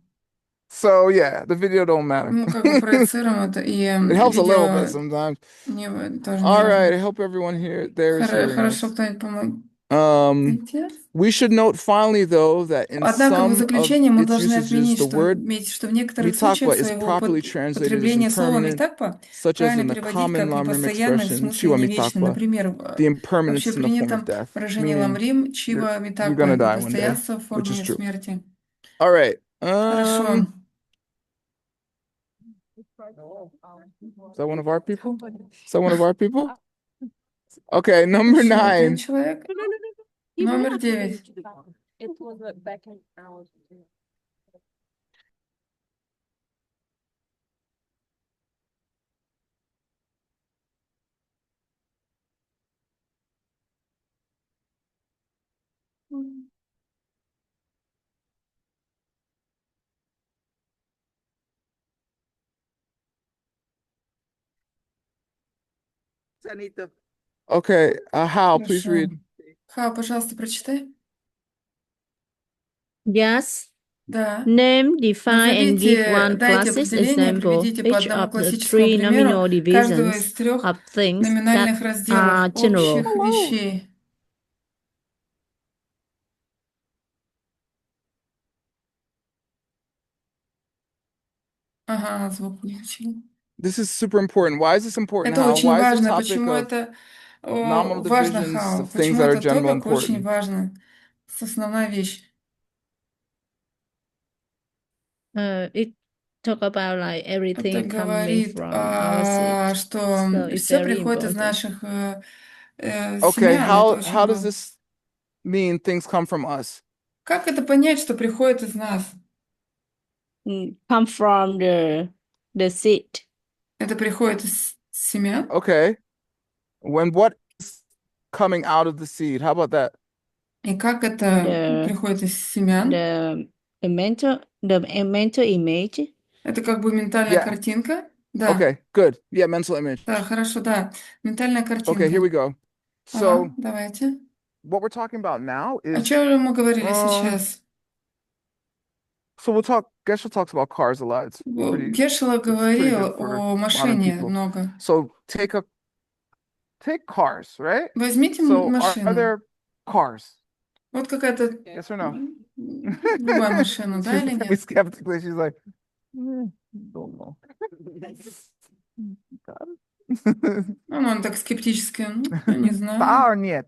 A: So yeah, the video don't matter.
E: Ну, как бы проецируем это, и
A: It helps a little bit
E: видео
A: sometimes.
E: тоже не
A: All right,
E: важно.
A: I hope everyone here there is hearing
E: Хорошо,
A: us.
E: кто-нибудь помог.
A: We should note finally, though, that in
E: Однако в
A: some of
E: заключение мы
A: its
E: должны
A: usages,
E: отменить,
A: the word
E: что в некоторых случаях
A: mitakwa is
E: своего
A: properly translated as
E: потребления слова
A: impermanent,
E: митакпа
A: such as
E: правильно
A: in the
E: переводить
A: common
E: как
A: Lamrim
E: непостоянный, в
A: expression,
E: смысле
A: chiwa
E: не вечный.
A: mitakwa,
E: Например,
A: the
E: в
A: impermanence in the form of
E: общепринятом
A: death,
E: выражении
A: meaning
E: ламрим чива
A: you're
E: митаква
A: gonna
E: это
A: die one day,
E: постоянство в
A: which is
E: форме
A: true.
E: смерти.
A: All right.
E: Хорошо.
A: Is that one of our people? Is that one of our people? Okay, number
E: Еще один
A: 9.
E: человек.
F: He
E: Номер
F: might have
E: 9.
F: changed it. It was back in hours.
A: Okay, Hal, please
E: Хорошо.
A: read.
E: Ха, пожалуйста, прочитай.
D: Yes.
E: Да.
D: Name, define, and give
E: Назовите,
D: one
E: дайте
D: classic
E: определение,
D: example.
E: приведите по
D: Each
E: одному
D: of the
E: классическому
D: three
E: примеру
D: nominal
E: каждого
D: divisions
E: из 3
D: of things that
E: номинальных разделов
D: are general.
E: общих вещей. Ага, звук выключили.
A: This is super important. Why is this important,
E: Это
A: Hal?
E: очень
A: Why is the
E: важно.
A: topic
E: Почему
A: of
E: это
A: nominal
E: важно,
A: divisions
E: Хау?
A: of things
E: Почему
A: that are
E: этот
A: general
E: топик очень
A: important?
E: важно? Это основная вещь.
D: It talk about like
E: Это
D: everything coming
E: говорит,
D: from our seed.
E: что
D: So it's
E: все
D: very
E: приходит из
D: important.
E: наших
A: Okay,
E: семян. Это очень
A: how does
E: важно.
A: this mean things come from us?
E: Как это понять, что приходит из нас?
D: Come from the seed.
E: Это приходит из семян?
A: Okay. What is coming out of the seed? How about that?
E: И как это приходит из семян?
D: The mental image.
E: Это как бы ментальная
A: Yeah.
E: картинка? Да.
A: Okay, good. Yeah, mental image.
E: Да, хорошо, да. Ментальная
A: Okay, here
E: картинка.
A: we go.
E: Ага,
A: So
E: давайте.
A: what we're talking about now
E: О
A: is
E: чем мы говорили сейчас?
A: so Geshe talks about cars a lot. It's pretty
E: Гешела
A: pretty
E: говорил
A: good for
E: о
A: modern
E: машине
A: people.
E: много.
A: So take cars, right?
E: Возьмите
A: So are
E: машину.
A: there cars?
E: Вот какая-то
A: Yes or no?
E: любая машина, да или
A: She's
E: нет?
A: skeptically, she's like, don't know.
E: Ну, он так скептически, ну, не
A: Да
E: знаю.
A: or нет?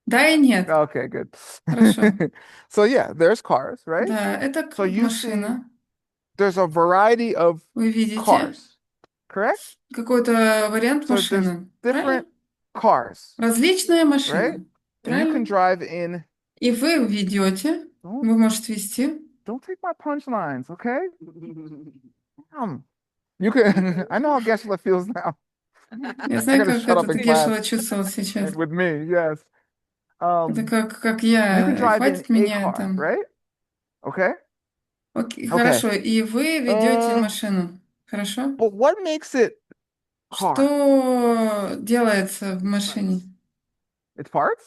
E: Да и нет.
A: Okay, good.
E: Хорошо.
A: So yeah, there's cars, right?
E: Да, это
A: So you see
E: машина.
A: there's a variety of
E: Вы видите
A: cars, correct?
E: какой-то вариант
A: So there's
E: машины.
A: different
E: Правильно?
A: cars,
E: Различная
A: right?
E: машина.
A: And you can
E: Правильно?
A: drive in.
E: И вы ведете, вы можете вести.
A: Don't take my punchlines, okay? You can. I know how Geshe feels now.
E: Я
A: I
E: знаю,
A: gotta
E: как
A: shut up
E: этот
A: in class.
E: Гешела чувствовал сейчас.
A: With me, yes.
E: Это как
A: You can
E: я.
A: drive in
E: Хватит
A: a
E: меня
A: car,
E: там.
A: right? Okay.
E: Окей,
A: Okay.
E: хорошо. И вы ведете
A: Uh,
E: машину. Хорошо?
A: But what makes it car?
E: Что делается в машине?
A: It's parts?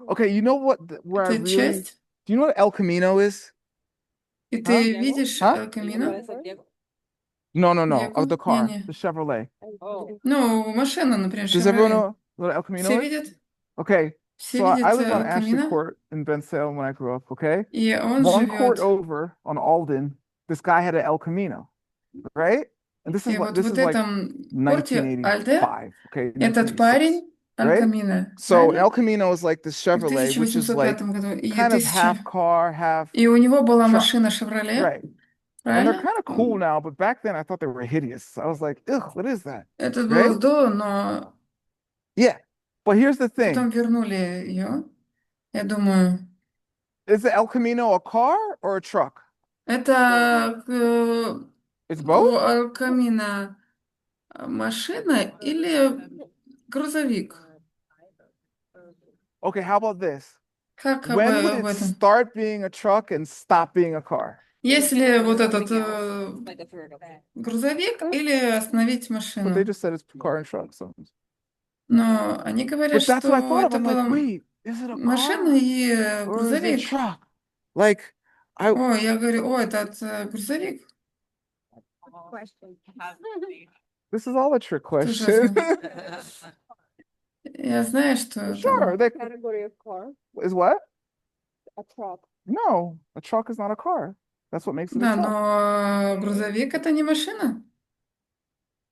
A: Okay, you know what? Where I
E: Это
A: really.
E: часть?
A: Do you know what El Camino is?
E: И ты видишь
A: Huh?
E: камина?
A: No, of
E: Диего?
A: the car,
E: Не-не.
A: the Chevrolet.
E: Ну, машина, например,
A: Does everyone
E: Chevrolet.
A: know what El Camino
E: Все
A: is?
E: видят?
A: Okay,
E: Все
A: so I
E: видят
A: lived on Ashley
E: камина?
A: Court in Ben Salem when I grew up, okay?
E: И он
A: One court
E: живет.
A: over on Alden, this guy had an El Camino, right? And this is
E: И
A: what
E: вот
A: this
E: в
A: is like
E: этом порте Альде
A: 1985, okay?
E: этот
A: 1986,
E: парень
A: right?
E: Аль-Камино,
A: So
E: правильно?
A: El Camino is like this
E: В
A: Chevrolet, which is like
E: 1805 году. И
A: kind of half car, half
E: И у него была
A: truck,
E: машина Chevrolet,
A: right? And they're
E: правильно?
A: kind of cool now, but back then I thought they were hideous. I was like, ugh, what is that?
E: Это было
A: Right?
E: до, но
A: Yeah. But here's the thing.
E: потом вернули ее. Я думаю,
A: Is the El Camino a car or a truck?
E: это
A: It's
E: у
A: both?
E: Аль-Камино машина или грузовик?
A: Okay, how about this?
E: Как
A: When would
E: об
A: it
E: этом?
A: start being a truck and stop being a car?
E: Если вот этот грузовик или остановить
A: But they
E: машину?
A: just said it's car and truck. So.
E: Но они говорят,
A: But that's what I
E: что
A: thought of.
E: это
A: I'm like,
E: была
A: wait, is it a
E: машина
A: car
E: и
A: or is it a
E: грузовик.
A: truck? Like,
E: Ой, я говорю, о, этот грузовик.
A: this is all a trick
E: Тоже
A: question.
E: Я знаю, что
A: Sure.
E: там.
F: Category of car,
A: Is what?
F: a truck.
A: No, a truck is not a car. That's what makes it a
E: Да,
A: truck.
E: но грузовик это не машина.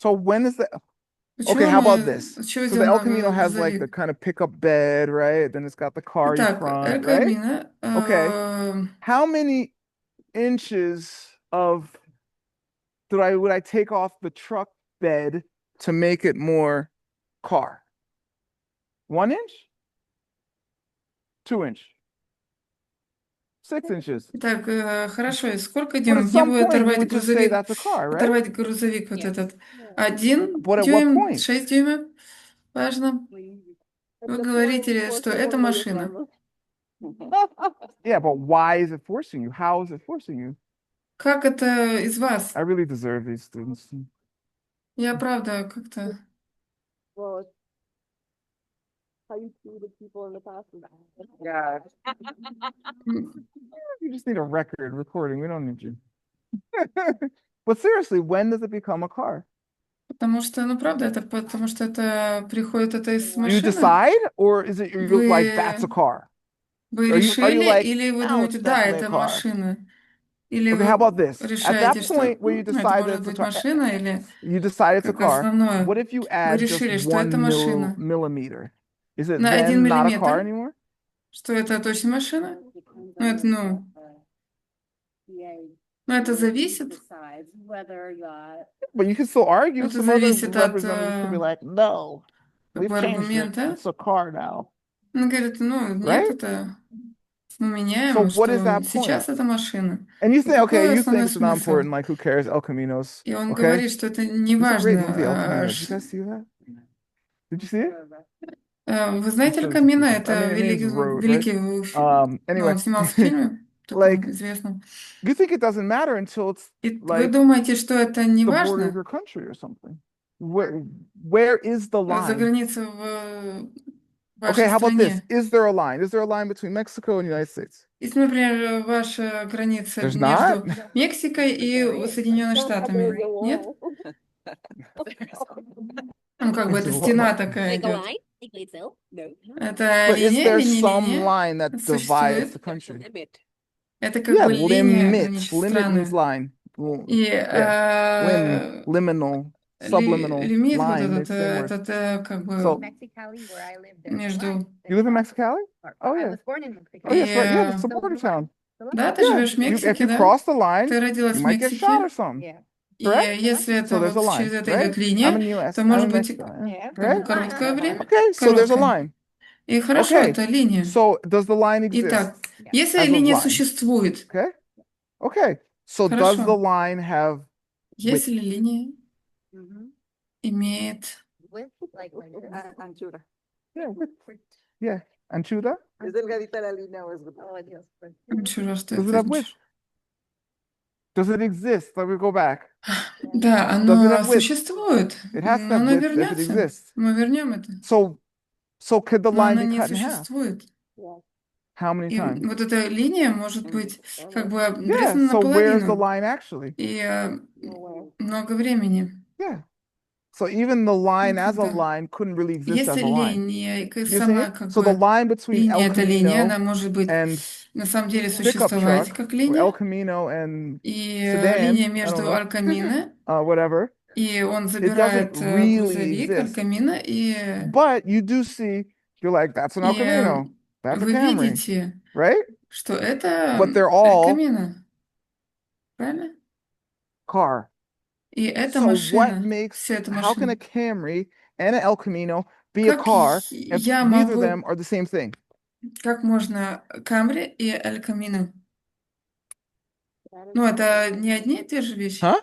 A: So when is the
E: Почему
A: how about
E: мы,
A: this?
E: чего
A: So the
E: идем
A: El
E: на
A: Camino has like the
E: грузовик?
A: kind of pickup bed, right? Then it's got the car in
E: Итак,
A: front, right?
E: Камино,
A: Okay. How many inches of would I take off the truck bed to make it more car? 1 inch? 2 inch? 6 inches?
E: Итак, хорошо, и сколько
A: But
E: идем?
A: at
E: Где
A: some
E: бы
A: point, you
E: оторвать
A: would just say
E: грузовик?
A: that's a car, right?
E: Оторвать грузовик вот этот.
F: Yeah.
E: 1
A: But at what
E: дюйм,
A: point?
E: 6 дюймов. Важно.
F: At
E: Вы
F: the
E: говорите,
F: point
E: что
F: forcing
E: это
F: one by your
E: машина.
F: grandma.
A: Yeah, but why is it forcing you? How is it forcing you?
E: Как это из вас?
A: I really deserve these students.
E: Я правда как-то...
F: Well, it's how you treated people in the past.
A: Yeah. You just need a record recording. We don't need you. But seriously, when does it become a car?
E: Потому что, ну правда, это потому что это приходит это из
A: Do you
E: машины.
A: decide, or is it you're like that's a car?
E: Вы
A: Are you
E: решили,
A: like,
E: или вы
A: "No,
E: думаете,
A: it's
E: да,
A: definitely a
E: это
A: car"?
E: машина? Или
A: Okay, how
E: вы
A: about this? At
E: решаете,
A: that
E: что
A: point where you
E: это
A: decide that
E: может
A: it's a
E: быть
A: car,
E: машина, или
A: you decide it's a
E: как
A: car.
E: основное?
A: What if you
E: Вы
A: add just
E: решили, что это
A: 1
E: машина.
A: millimeter? Is it
E: На 1
A: then not a car
E: миллиметр,
A: anymore?
E: что это точно машина? Ну, это, ну, это зависит.
A: But you can still argue.
E: Это
A: Some other
E: зависит от
A: representatives could be like, no,
E: как
A: we've
E: бы
A: changed it.
E: аргумента.
A: It's a car now,
E: Он говорит, ну, нет,
A: right?
E: это мы
A: So
E: меняем,
A: what is
E: что
A: that
E: сейчас
A: point?
E: это машина.
A: And you
E: Ну,
A: say, okay,
E: какой
A: you think
E: основной
A: it's not
E: смысл?
A: important, like who cares, El Caminos,
E: И он
A: okay?
E: говорит, что это не
A: It's a great
E: важно.
A: movie, El Camino. Did you guys see that? Did you see it?
E: Вы
A: I'll
E: знаете,
A: show
E: Аль
A: it to some
E: Камино,
A: people. I
E: это
A: mean, it means
E: великий,
A: road, right?
E: великий, ну,
A: Anyway,
E: он снимался в фильме, таком
A: like,
E: известном.
A: you think it doesn't matter until it's
E: И вы
A: like
E: думаете, что это не
A: the border of
E: важно?
A: your country or something. Where is the
E: За
A: line?
E: границей в
A: Okay,
E: вашей
A: how about this?
E: стране.
A: Is there a line? Is there a line between Mexico and the United States?
E: Если, например, ваша граница
A: There's
E: между
A: not?
E: Мексикой и Соединенными Штатами, нет? Ну, как бы это стена такая идет. Это
A: But is
E: линия
A: there
E: или не
A: some
E: линия?
A: line that
E: Это
A: divides the
E: существует.
A: country?
E: Это как
A: Yeah,
E: бы
A: well,
E: линия
A: limit.
E: граничит
A: Limit means
E: страны.
A: line.
E: И
A: Yeah. Liminal, subliminal
E: лимит вот
A: line,
E: этот,
A: it's the same word.
E: этот как бы
A: So,
E: между...
A: you live in Mexicali? Oh, yeah. Oh, yes, right. Yeah, it's a border town.
E: Да, ты
A: Yeah.
E: живешь в
A: If
E: Мексике,
A: you
E: да?
A: cross the line,
E: Ты родилась
A: you
E: в
A: might get shot or
E: Мексике.
A: something.
E: И
A: Correct?
E: если
A: So
E: это
A: there's a
E: вот
A: line,
E: через это
A: right?
E: идет
A: I'm
E: линия,
A: in US.
E: то
A: I'm
E: может
A: in
E: быть
A: Mexico.
E: как бы
A: Right?
E: короткое время.
A: Okay, so there's a
E: Короткое.
A: line.
E: И хорошо,
A: Okay.
E: это линия.
A: So does the line exist
E: Итак, если
A: as a
E: линия
A: line?
E: существует,
A: Okay. Okay. So does the
E: хорошо.
A: line have width?
E: Если линия имеет...
A: Yeah, width. Yeah. Anchuda?
E: Еще раз, что
A: Does it
E: это
A: have width? Does it exist? Let me go back.
E: Да,
A: Does it
E: оно
A: have width?
E: существует,
A: It has to
E: но
A: have
E: оно
A: width if it
E: вернется.
A: exists.
E: Мы вернем это.
A: So could the
E: Но
A: line
E: она
A: be
E: не
A: cut in half?
E: существует.
A: How many
E: И
A: times?
E: вот эта линия может быть как бы
A: Yeah.
E: обрезана
A: So where's the
E: наполовину.
A: line actually?
E: И много времени.
A: Yeah. So even the line as a
E: Когда-
A: line couldn't really exist
E: Если
A: as a line.
E: линия,
A: You see
E: сама
A: it?
E: как
A: So the
E: бы
A: line between
E: линия,
A: El
E: эта линия, она
A: Camino
E: может быть
A: and
E: на самом деле
A: pickup
E: существовать
A: truck,
E: как
A: or El
E: линия.
A: Camino and
E: И
A: sedan,
E: линия
A: I don't
E: между
A: know,
E: Аль Камино,
A: whatever.
E: и он
A: It doesn't
E: забирает
A: really
E: грузовик Аль
A: exist.
E: Камино, и
A: But you do see, you're like, that's an El Camino. That's a
E: вы
A: Camry,
E: видите,
A: right?
E: что это
A: But they're
E: Аль
A: all
E: Камино. Правильно?
A: car.
E: И эта
A: So what
E: машина,
A: makes,
E: вся эта
A: how can a
E: машина.
A: Camry and an El Camino be a
E: Как
A: car if
E: я
A: neither of
E: могу,
A: them are the same thing?
E: как можно Камри и Аль Камино? Ну, это не одни и те же вещи.
A: Huh?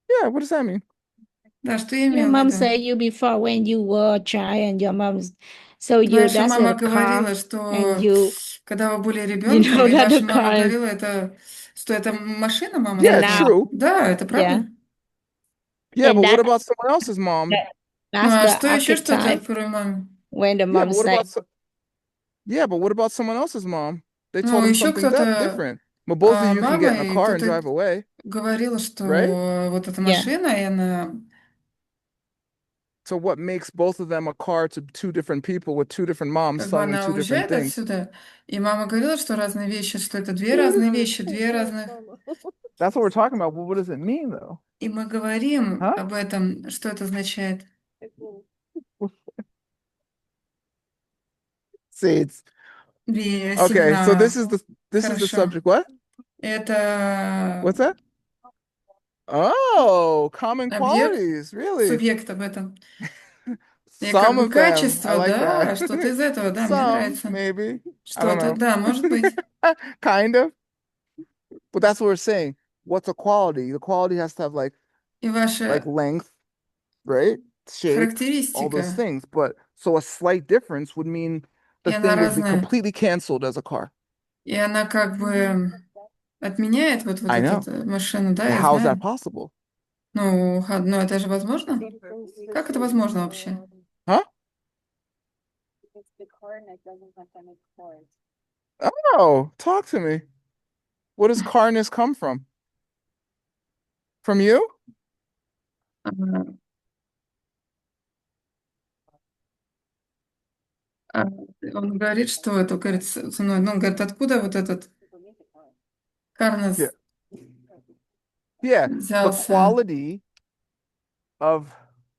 A: Yeah, what does that mean?
E: Да, что я
D: Your
E: имела в
D: mom
E: виду?
D: said you before when you were a child and your mom, so you
E: Ваша
D: that's
E: мама
D: a car
E: говорила,
D: and
E: что
D: you
E: когда вы были
D: you
E: ребенком,
D: know
E: и
D: that
E: ваша
D: the
E: мама
D: car is
E: говорила, это, что это машина, мама
A: Yeah,
D: and
A: it's
E: сказала.
D: now
A: true.
E: Да, это
D: yeah
E: правда.
A: Yeah,
D: and
A: but what
D: that
A: about someone else's mom?
E: Ну,
D: that's
E: а
D: the
E: что еще что-то
D: archetype
E: второй маме?
D: when the
A: Yeah,
D: mom
A: but what
D: say
A: about but what about someone else's mom? They
E: Ну,
A: told him
E: еще
A: something
E: кто-то,
A: different. But both of you can
E: мама
A: get in a
E: и
A: car and
E: кто-то
A: drive away,
E: говорила, что
A: right?
E: вот эта
D: yeah
E: машина, и она...
A: So what makes both of them a car to two different people with two different moms
E: Как бы
A: telling them
E: она
A: two different
E: уезжает
A: things?
E: отсюда, и мама говорила, что разные вещи, что это две разные вещи, две разных...
A: That's what we're talking about. Well, what does it mean though?
E: И мы говорим
A: Huh?
E: об этом, что это означает.
A: Seeds. Okay, so
E: Семена.
A: this is the
E: Хорошо.
A: subject. What?
E: Это
A: What's that? Oh, common
E: объект,
A: qualities, really?
E: субъект об этом. И
A: Some
E: как бы
A: of them. I
E: качество,
A: like
E: да,
A: that.
E: что-то из этого, да, мне
A: Some,
E: нравится.
A: maybe. I don't
E: Что-то,
A: know.
E: да, может быть.
A: Kind of. But that's what we're saying. What's a quality? The quality has to have like
E: И ваша
A: length, right? Shape, all those
E: характеристика,
A: things. But so a slight difference would mean
E: и
A: the
E: она
A: thing would be
E: разная.
A: completely canceled as a car.
E: И она как бы отменяет вот
A: I know.
E: эту машину, да,
A: But
E: я
A: how is that
E: знаю.
A: possible?
E: Ну, ну, это же возможно? Как это возможно вообще?
A: Huh?
F: Because the coronet doesn't have any chords.
A: Oh, talk to me. What does carness come from? From you?
E: А, а, Он говорит, что это, говорит, со мной, ну, он говорит, откуда вот этот карнес
A: Yeah. Yeah, the
E: взялся?
A: quality of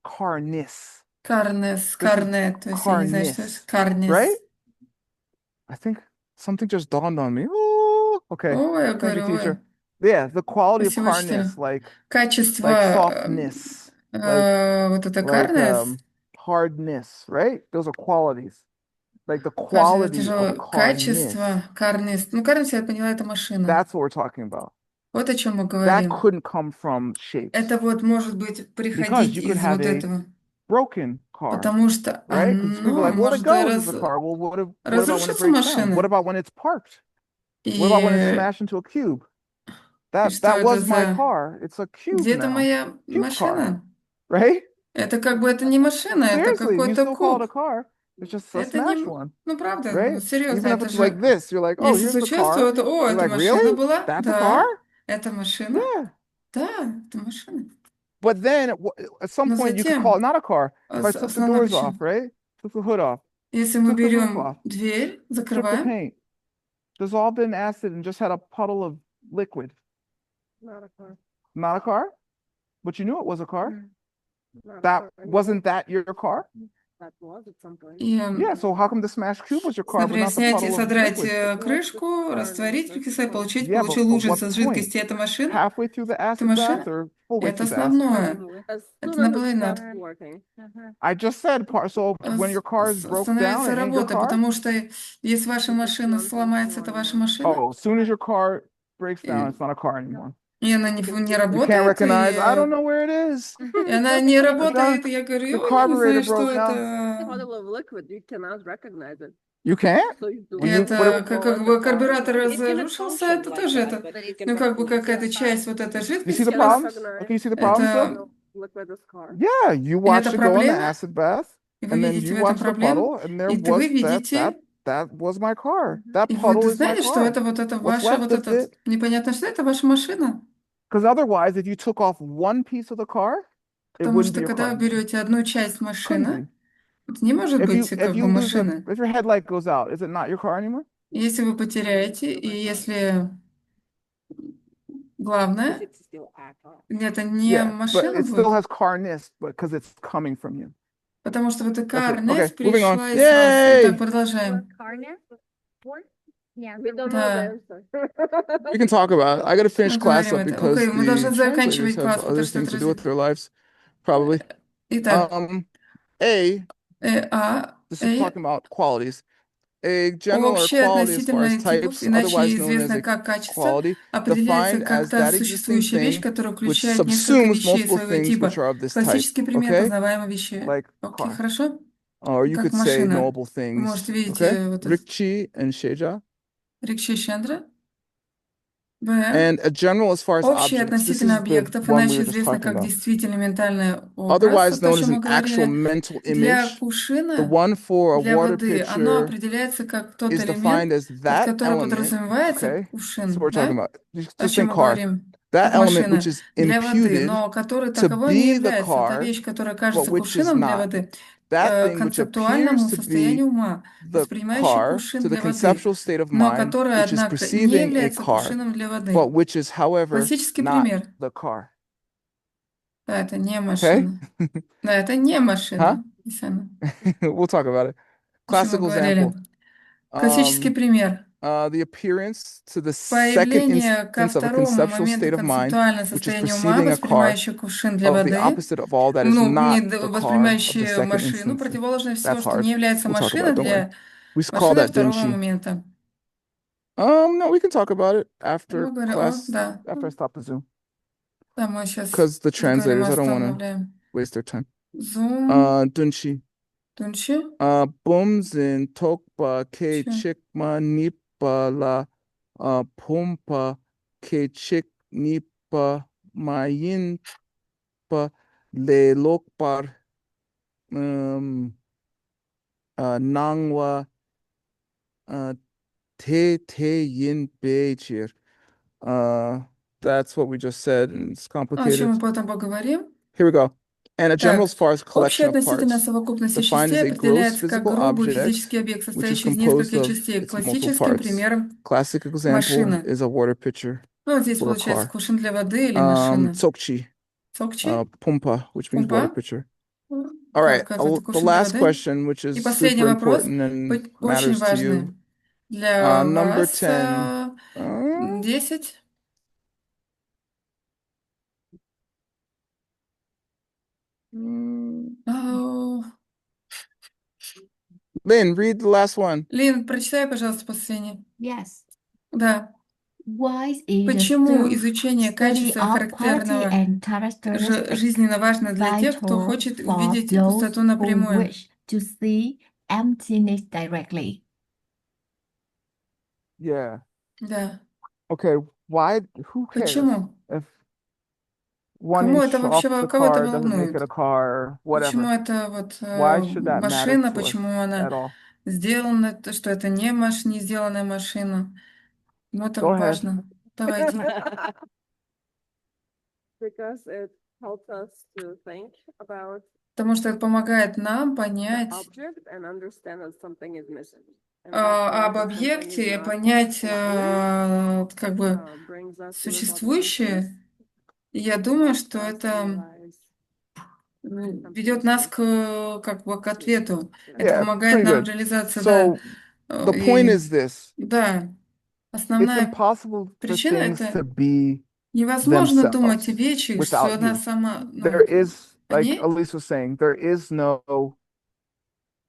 A: carness.
E: Карнес,
A: This is
E: карне, то есть я не знаю, что это.
A: carness,
E: Карнес.
A: right? I think something just dawned on me. Oh, okay.
E: Ой, я
A: Thank you,
E: говорю,
A: teacher.
E: ой,
A: Yeah, the quality of
E: спасибо, учителю.
A: carness, like
E: Качество
A: softness,
E: вот это карнес,
A: hardness, right? Those are qualities. Like the
E: кажется,
A: quality
E: тяжело.
A: of
E: Качество,
A: carness.
E: карнес. Ну, карнес, я поняла, это машина.
A: That's what we're talking about.
E: Вот о чем мы
A: That
E: говорим.
A: couldn't come from shapes
E: Это вот может быть
A: because
E: приходить
A: you could
E: из
A: have
E: вот
A: a
E: этого.
A: broken car,
E: Потому что
A: right? Because people are
E: оно
A: like, well, it
E: может
A: goes as a car. Well, what about when it
E: разрушиться
A: breaks down? What
E: машина.
A: about when it's parked? What about when it's
E: И
A: smashed into a cube?
E: что
A: That
E: это
A: was my
E: за...
A: car. It's a cube
E: Где это
A: now.
E: моя
A: Cube car,
E: машина?
A: right?
E: Это как бы это не машина, это
A: Seriously, you
E: какой-то
A: still call it a
E: куб.
A: car. It's just a
E: Это не...
A: smashed one,
E: Ну, правда,
A: right?
E: серьезно,
A: Even if
E: это
A: it's like
E: же...
A: this, you're like, oh,
E: Если
A: here's the
E: случилось, то
A: car.
E: это... О,
A: You're
E: это
A: like,
E: машина
A: really?
E: была?
A: That's a car?
E: Да, это машина.
A: Yeah.
E: Да, это машина.
A: But then at some
E: Но
A: point you could call it
E: затем
A: not a car. If I took the
E: основная
A: doors
E: причина.
A: off, right? Took the hood off,
E: Если мы
A: took the roof
E: берем
A: off,
E: дверь,
A: stripped the
E: закрываем,
A: paint, dissolved in acid and just had a puddle of liquid.
F: Not a car.
A: Not a car? But you knew it was a car.
F: Not a
A: That
F: car.
A: wasn't that your car?
F: That was at some point.
E: и,
A: Yeah, so how come the smashed cube was your car, but
E: например,
A: not the
E: снять и
A: puddle of
E: содрать
A: liquid?
E: крышку, растворить, прокисать, получить
A: Yeah, but
E: лужицу
A: what's the point?
E: жидкости. Это машина?
A: Halfway through the
E: Это
A: acid bath
E: машина?
A: or full way
E: Это
A: through the acid bath?
E: основное.
F: As
E: Это
F: soon as it
E: наполовину.
F: stopped working.
A: I just said so when your car is broke down,
E: Становится
A: it ain't your
E: работа,
A: car?
E: потому что если ваша машина сломается, это ваша машина,
A: Oh, as soon as your car breaks down, it's not a car anymore.
E: и она не
A: You can't
E: работает,
A: recognize, I don't know where it is.
E: и она не работает, и я
A: The
E: говорю, ой, я не
A: carburetor
E: знаю, что
A: broke down.
E: это.
F: Puddle of liquid, you cannot recognize it.
A: You can't?
F: So you do
A: When you-
F: it.
E: Это как бы карбюратор
F: It can
E: разрушился,
F: function
E: это
F: like
E: тоже
F: that,
E: это.
F: but it can
E: Ну, как бы
F: function
E: какая-то
F: just
E: часть
F: fine.
E: вот этой
A: You see
E: жидкости,
A: the
E: она...
A: problems? Okay, you see the problems
E: Это...
A: though?
F: Liquid is car.
A: Yeah, you watched
E: это
A: it go in the
E: проблема?
A: acid bath,
E: И вы
A: and then
E: видите
A: you
E: в этом
A: watched the
E: проблему,
A: puddle, and there
E: и вы
A: was
E: видите,
A: that was my car. That
E: и вы
A: puddle is my
E: знаете, что
A: car.
E: это вот это
A: What's
E: ваша,
A: left
E: вот
A: of
E: этот,
A: it?
E: непонятно что, это ваша машина.
A: Because otherwise, if you took off one piece of the car, it
E: Потому
A: wouldn't be
E: что
A: your
E: когда
A: car
E: вы
A: anymore.
E: берете одну часть
A: Couldn't
E: машины,
A: be.
E: это не может быть
A: If
E: как
A: you
E: бы
A: lose
E: машины.
A: if your headlight goes out, is it not your car anymore?
E: Если вы потеряете, и если главное,
F: It's still a car.
E: это не
A: Yeah, but
E: машина
A: it still
E: будет,
A: has carness, because it's coming from you.
E: потому что вот эта
A: That's it.
E: карнес
A: Okay, moving on.
E: пришла из вас.
A: Yay!
E: Итак, продолжаем.
B: Yeah.
F: We don't know
E: Да.
F: the answer.
A: We can talk about it. I gotta finish
E: Мы
A: class
E: говорим
A: up
E: это.
A: because
E: Окей, мы должны
A: the
E: заканчивать
A: translators have
E: класс,
A: other
E: потому что
A: things to do with
E: это...
A: their lives, probably.
E: Итак,
A: A,
E: А,
A: this is talking about qualities. A general or
E: общее
A: quality as far as
E: относительно типов,
A: types,
E: иначе
A: otherwise known as
E: известно
A: a
E: как качество,
A: quality,
E: определяется
A: defined
E: как
A: as
E: та
A: that existing
E: существующая вещь,
A: thing
E: которая
A: which
E: включает несколько
A: subsumes
E: вещей
A: multiple
E: своего
A: things
E: типа.
A: which are of this type.
E: Классический пример
A: Okay?
E: познаваемой вещи.
A: Like
E: Окей,
A: car.
E: хорошо?
A: Or you
E: Как
A: could say
E: машина.
A: knowable
E: Вы
A: things.
E: можете видеть
A: Okay?
E: вот это
A: Rikchi and Sheja.
E: Рикши Чандра. Б.
A: And a general as far as
E: Общее
A: objects. This
E: относительно
A: is the
E: объектов,
A: one we
E: иначе
A: were just
E: известно
A: talking
E: как
A: about.
E: действительно ментальный образ,
A: Otherwise
E: то, о
A: known as
E: чем мы
A: an actual
E: говорили.
A: mental
E: Для
A: image. The
E: кувшина,
A: one for a
E: для
A: water
E: воды, оно
A: pitcher
E: определяется как тот
A: is
E: элемент,
A: defined as
E: под
A: that
E: который
A: element.
E: подразумевается
A: Okay? So
E: кувшин,
A: we're talking
E: да?
A: about.
E: О
A: Just
E: чем
A: think
E: мы
A: car.
E: говорим?
A: That
E: Как
A: element which
E: машина
A: is
E: для воды,
A: imputed
E: но который
A: to
E: таковой не
A: be the
E: является. Та
A: car,
E: вещь, которая
A: but
E: кажется
A: which is
E: кувшином для
A: not.
E: воды,
A: that thing which appears
E: концептуальному
A: to
E: состоянию
A: be
E: ума,
A: the
E: воспринимающий
A: car,
E: кувшин
A: to the
E: для воды,
A: conceptual state of
E: но
A: mind,
E: которое,
A: which is
E: однако, не
A: perceiving a
E: является
A: car,
E: кувшином для воды.
A: but which is, however,
E: Классический
A: not
E: пример.
A: the car.
E: Да, это не
A: Okay?
E: машина. Да, это не
A: Huh?
E: машина. Исана.
A: We'll talk about it.
E: О чем мы
A: Classical
E: говорили?
A: example.
E: Классический пример.
A: The appearance to the second
E: Появление ко
A: instance of a
E: второму
A: conceptual
E: моменту
A: state of mind,
E: концептуальное
A: which is
E: состояние ума,
A: perceiving a car
E: воспринимающее кувшин для
A: of the
E: воды,
A: opposite of all that is
E: ну,
A: not
E: не
A: the car of the
E: воспринимающее
A: second
E: машину,
A: instance.
E: противоположное всего,
A: That's
E: что
A: hard.
E: не является
A: We'll talk about
E: машиной
A: it, don't worry.
E: для
A: We call
E: машины
A: that
E: второго
A: dunshi.
E: момента.
A: No, we can talk about it after
E: Мы говорим,
A: class,
E: да,
A: after I stop the Zoom,
E: да, мы сейчас
A: because the
E: говорим,
A: translators, I don't want to
E: останавливаем.
A: waste their time.
E: Zoom,
A: Dunshi.
E: Тунчи,
A: Bumzin tokpa ke
E: Че?
A: chikma nipa la pumpa ke chik nipa mayin pa le lokpar nangwa te yin bechir. That's what we just said, and it's
E: О чем
A: complicated.
E: мы потом поговорим?
A: Here we go. And a general
E: Так,
A: sparse
E: общая
A: collection of
E: относительная
A: parts,
E: совокупность
A: defined as
E: частей
A: a gross
E: определяется как
A: physical
E: грубый
A: object,
E: физический объект,
A: which is
E: состоящий из
A: composed
E: нескольких
A: of
E: частей.
A: its multiple
E: Классическим
A: parts.
E: примером
A: Classic example
E: машина.
A: is a water pitcher
E: Ну, вот здесь
A: or a
E: получается
A: car.
E: кувшин для воды или машина.
A: Tsokchi,
E: Цокчи,
A: pumpa, which means water
E: пумпа.
A: pitcher.
E: Ну,
A: All right,
E: как это
A: the
E: кувшин для
A: last
E: воды.
A: question, which
E: И
A: is
E: последний
A: super
E: вопрос,
A: important and
E: очень
A: matters to you.
E: важный. Для
A: Number
E: вас
A: 10.
E: 10. Ау.
A: Lynn, read the last one.
E: Лин, прочитай, пожалуйста, последний.
B: Yes.
E: Да.
B: Why is
E: Почему
B: the
E: изучение
B: study
E: качества
B: of quality
E: характерного
B: and characteristics
E: жизненно важно для тех, кто
B: vital
E: хочет
B: for
E: увидеть
B: those
E: пустоту
B: who
E: напрямую?
B: wish to see emptiness directly?
A: Yeah.
E: Да.
A: Okay, why? Who cares
E: Почему?
A: if one
E: Кому
A: inch
E: это
A: off
E: вообще,
A: the
E: кого это
A: car doesn't make it
E: волнует?
A: a car,
E: Почему
A: whatever?
E: это вот
A: Why should that matter
E: машина,
A: to us
E: почему
A: at
E: она
A: all?
E: сделана, что это не сделанная машина? Ну, это
A: Go ahead.
E: важно. Давайте.
F: Because it helps us to think about
E: Потому что это помогает нам
F: the
E: понять
F: object and understand that something is missing. And
E: об
F: that something is
E: объекте,
F: not
E: понять
F: happening,
E: как бы
F: brings us to the thought
E: существующее. И я думаю, что
F: process,
E: это
F: realize
E: ведет нас как бы к ответу. Это
A: Yeah,
E: помогает
A: pretty
E: нам
A: good.
E: реализоваться, да.
A: So the point
E: И
A: is this.
E: да,
A: It's
E: основная
A: impossible for
E: причина
A: things
E: это
A: to be
E: невозможно думать
A: themselves
E: о вещи, что
A: without
E: она
A: you.
E: сама,
A: There is, like
E: они,
A: Elise was saying, there is no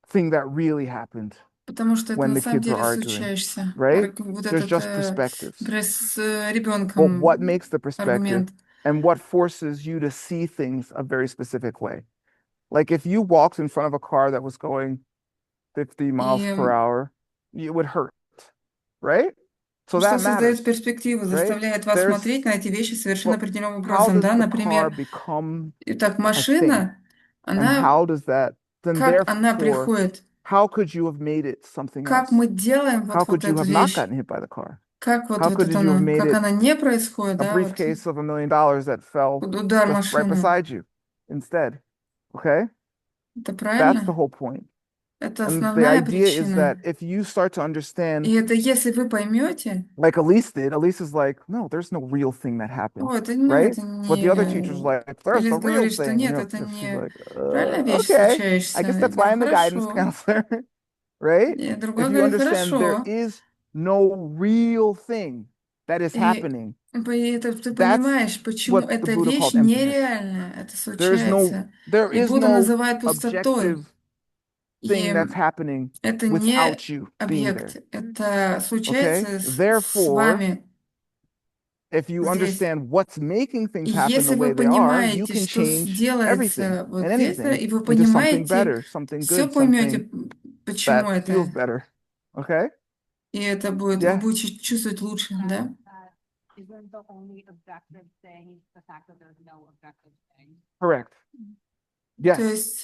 A: thing that really happened
E: потому что это
A: when
E: на
A: the
E: самом
A: kids were
E: деле
A: arguing,
E: случаешься.
A: right?
E: Вот
A: There's
E: этот,
A: just perspectives.
E: говоря, с
A: But
E: ребенком
A: what makes the perspective
E: аргумент.
A: and what forces you to see things a very specific way? Like if you walked in front of a car that was going 50 miles
E: И
A: per hour, it would hurt, right? So
E: что
A: that
E: создает
A: matters,
E: перспективу,
A: right?
E: заставляет вас
A: There's,
E: смотреть на эти вещи совершенно
A: well,
E: определенным
A: how
E: образом,
A: does
E: да,
A: the car
E: например,
A: become
E: итак,
A: a thing?
E: машина,
A: And
E: она,
A: how does that, then
E: как она
A: therefore,
E: приходит,
A: how could you have made it something
E: как
A: else?
E: мы делаем
A: How
E: вот
A: could you
E: эту
A: have not
E: вещь,
A: gotten hit by the car?
E: как вот
A: How could
E: это
A: you have
E: оно,
A: made
E: как
A: it
E: она не происходит,
A: a
E: да, вот
A: briefcase of $1 million that fell
E: удар
A: just right
E: машины.
A: beside you instead? Okay?
E: Это
A: That's the
E: правильно?
A: whole point.
E: Это
A: And the
E: основная
A: idea is that
E: причина.
A: if you start to understand,
E: И это если вы поймете,
A: like Elise did, Elise is like, no, there's no real thing that happened,
E: о, это нет,
A: right?
E: это
A: But the other teacher's
E: не...
A: like, there's
E: Элис
A: the real
E: говорит, что
A: thing.
E: нет,
A: And
E: это
A: she's
E: не
A: like,
E: правильная вещь,
A: okay. I guess
E: случающаяся.
A: that's why I'm the guidance
E: Хорошо.
A: counselor, right?
E: И
A: If
E: другой
A: you
E: говорит,
A: understand there
E: хорошо.
A: is no real thing that is
E: И
A: happening,
E: ты
A: that's
E: понимаешь, почему
A: what the
E: эта
A: Buddha
E: вещь
A: called emptiness.
E: нереальная, это
A: There
E: случается. И
A: is
E: Будда
A: no
E: называет пустотой.
A: objective thing
E: И
A: that's happening
E: это не
A: without you being
E: объект,
A: there.
E: это
A: Okay?
E: случается с
A: Therefore,
E: вами
A: if you
E: здесь.
A: understand what's making
E: И
A: things happen the
E: если
A: way
E: вы
A: they are, you
E: понимаете,
A: can
E: что
A: change everything
E: делается вот
A: and
E: здесь,
A: anything
E: и вы
A: into something
E: понимаете,
A: better, something
E: все
A: good, something
E: поймете, почему
A: that feels
E: это,
A: better. Okay?
E: и это будет, вы
A: Yeah?
E: будете чувствовать лучше, да?
H: Isn't the only objective thing the fact that there's no objective thing?
A: Correct.
E: То
A: Yes.
E: есть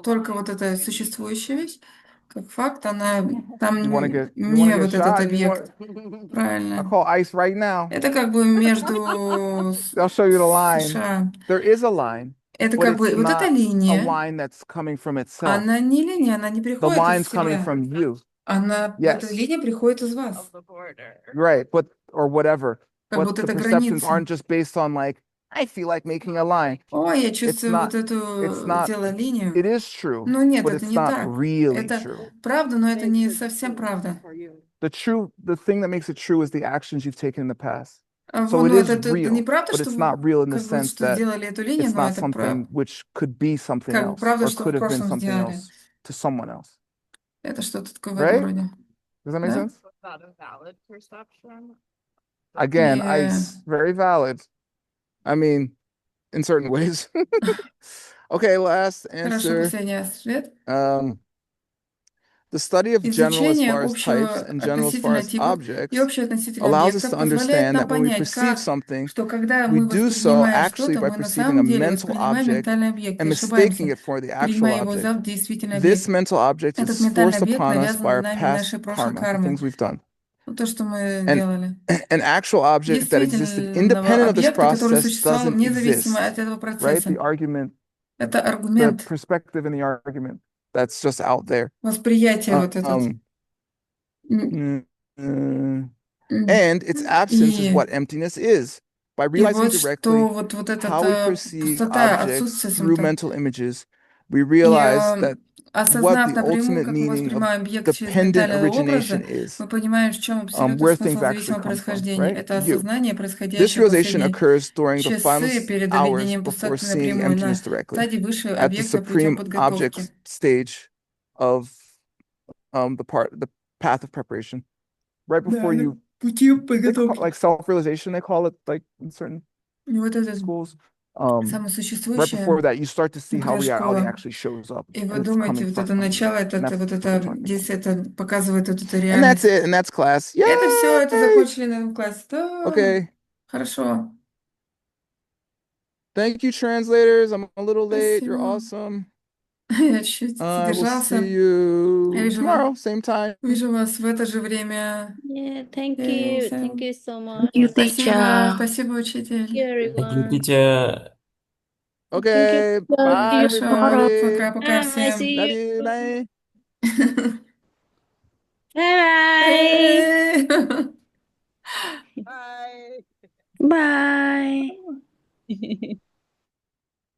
E: только вот эта существующая вещь, как факт, она
A: You
E: там
A: want to
E: не
A: get
E: вот этот
A: shot? You want?
E: объект,
A: I
E: правильно?
A: call ICE right now.
E: Это как бы между
A: I'll show you the line.
E: США.
A: There is a line.
E: Это
A: but
E: как бы
A: it's
E: вот эта
A: not a
E: линия,
A: line that's coming from itself.
E: она не линия, она не
A: The
E: приходит из
A: line's coming
E: себя.
A: from you.
E: Эта
A: Yes,
E: линия приходит из вас.
A: right, but or whatever.
E: Как
A: But
E: будто
A: the
E: это
A: perceptions
E: граница.
A: aren't just based on like, I feel like making a line.
E: Ой, я
A: It's
E: чувствую вот
A: not,
E: эту
A: it's not,
E: сделала
A: it
E: линию.
A: is true,
E: Но нет,
A: but
E: это
A: it's
E: не
A: not
E: так.
A: really
E: Это
A: true.
E: правда, но это не совсем правда.
A: The thing that makes it true is the actions you've taken in the past. So
E: Ну,
A: it is
E: это
A: real,
E: неправда,
A: but
E: что
A: it's
E: вы
A: not real in the
E: как бы
A: sense
E: что
A: that
E: сделали эту линию,
A: it's
E: но
A: not
E: это
A: something which could be something
E: как бы
A: else
E: правда,
A: or
E: что
A: could
E: в
A: have been
E: прошлом
A: something
E: сделали.
A: else to someone else.
E: Это что-то такое в этом
A: Right?
E: роде.
A: Does that make
E: Да?
A: sense?
F: Not a valid perception.
A: Again,
E: Yeah.
A: very valid. I mean, in certain ways. Okay, last
E: Хорошо,
A: answer.
E: последний ответ.
A: The study of general as
E: Изучение
A: far as types
E: общего
A: and general as far
E: относительно
A: as
E: типов и
A: objects
E: общего относительно
A: allows us
E: объектов
A: to
E: позволяет
A: understand
E: нам
A: that when we
E: понять,
A: perceive
E: как,
A: something,
E: что когда
A: we
E: мы
A: do so
E: воспринимаем
A: actually
E: что-то,
A: by
E: мы на
A: perceiving a
E: самом деле
A: mental
E: воспринимаем
A: object
E: ментальный объект и
A: and mistaking
E: ошибаемся,
A: it for the actual
E: принимая его за
A: object.
E: действительный
A: This
E: объект.
A: mental object
E: Этот
A: is
E: ментальный
A: forced
E: объект
A: upon us by
E: навязан
A: our
E: нами
A: past
E: нашей прошлой
A: karma, the
E: кармой.
A: things we've done.
E: То, что мы
A: And
E: делали.
A: an actual object that existed
E: Действительного
A: independent of this
E: объекта, который
A: process
E: существовал
A: doesn't
E: независимо от
A: exist,
E: этого
A: right?
E: процесса.
A: The argument,
E: Это
A: the
E: аргумент,
A: perspective in the argument that's just out there.
E: восприятие вот этот.
A: Mm, mm.
E: М.
A: And its absence is
E: И,
A: what emptiness is. By
E: и
A: realizing
E: вот
A: directly
E: что вот эта
A: how we perceive
E: пустота,
A: objects
E: отсутствие
A: through
E: самота.
A: mental images, we
E: И
A: realize that what
E: осознав
A: the
E: напрямую,
A: ultimate
E: как мы
A: meaning of
E: воспринимаем объект через
A: dependent
E: ментальные
A: origination
E: образы,
A: is,
E: мы понимаем, в чем абсолютный
A: where
E: смысл
A: things actually
E: зависимого
A: come from,
E: происхождения.
A: right?
E: Это
A: You.
E: осознание,
A: This
E: происходящее в
A: realization
E: последние
A: occurs during the final
E: часы перед
A: hours
E: доведением
A: before
E: пустоты
A: seeing
E: напрямую на
A: emptiness directly,
E: стадии высшего
A: at the
E: объекта путем
A: supreme object
E: подготовки.
A: stage of the path of preparation. Right before
E: Да,
A: you,
E: путем
A: they call,
E: подготовки.
A: like self-realization, they call it like in certain
E: И вот это
A: schools.
E: самое
A: Right
E: существующее,
A: before that, you start to see how
E: например,
A: reality
E: школа.
A: actually shows up,
E: И вы
A: and it's
E: думаете,
A: coming
E: вот
A: from
E: это
A: you,
E: начало,
A: and
E: вот
A: that's what
E: это,
A: we're talking
E: здесь
A: about.
E: это показывает вот эту
A: And that's
E: реальность.
A: it, and that's class.
E: Это все, это
A: Yay!
E: закончили на этом классе. Да,
A: Okay,
E: хорошо.
A: thank you, translators. I'm a little late. You're
E: Спасибо.
A: awesome.
E: Я чуть
A: I will see
E: задержался.
A: you
E: Вижу
A: tomorrow, same time.
E: вижу вас в это же время.
D: Yeah, thank
E: Э,
D: you. Thank you so much.
B: You
E: Спасибо,
B: teacher.
E: спасибо,
D: Thank
E: учитель.
D: you,
C: Thank you,
D: everyone.
C: teacher.
D: Thank you,
A: Okay,
D: teacher.
A: bye,
B: See you tomorrow.
E: Хорошо,
A: everybody.
E: пока-пока
D: Bye.
E: всем.
D: See
A: Love
D: you.
A: you. Bye.
D: Bye.
E: Э.
F: Bye.
B: Bye.
D: Bye.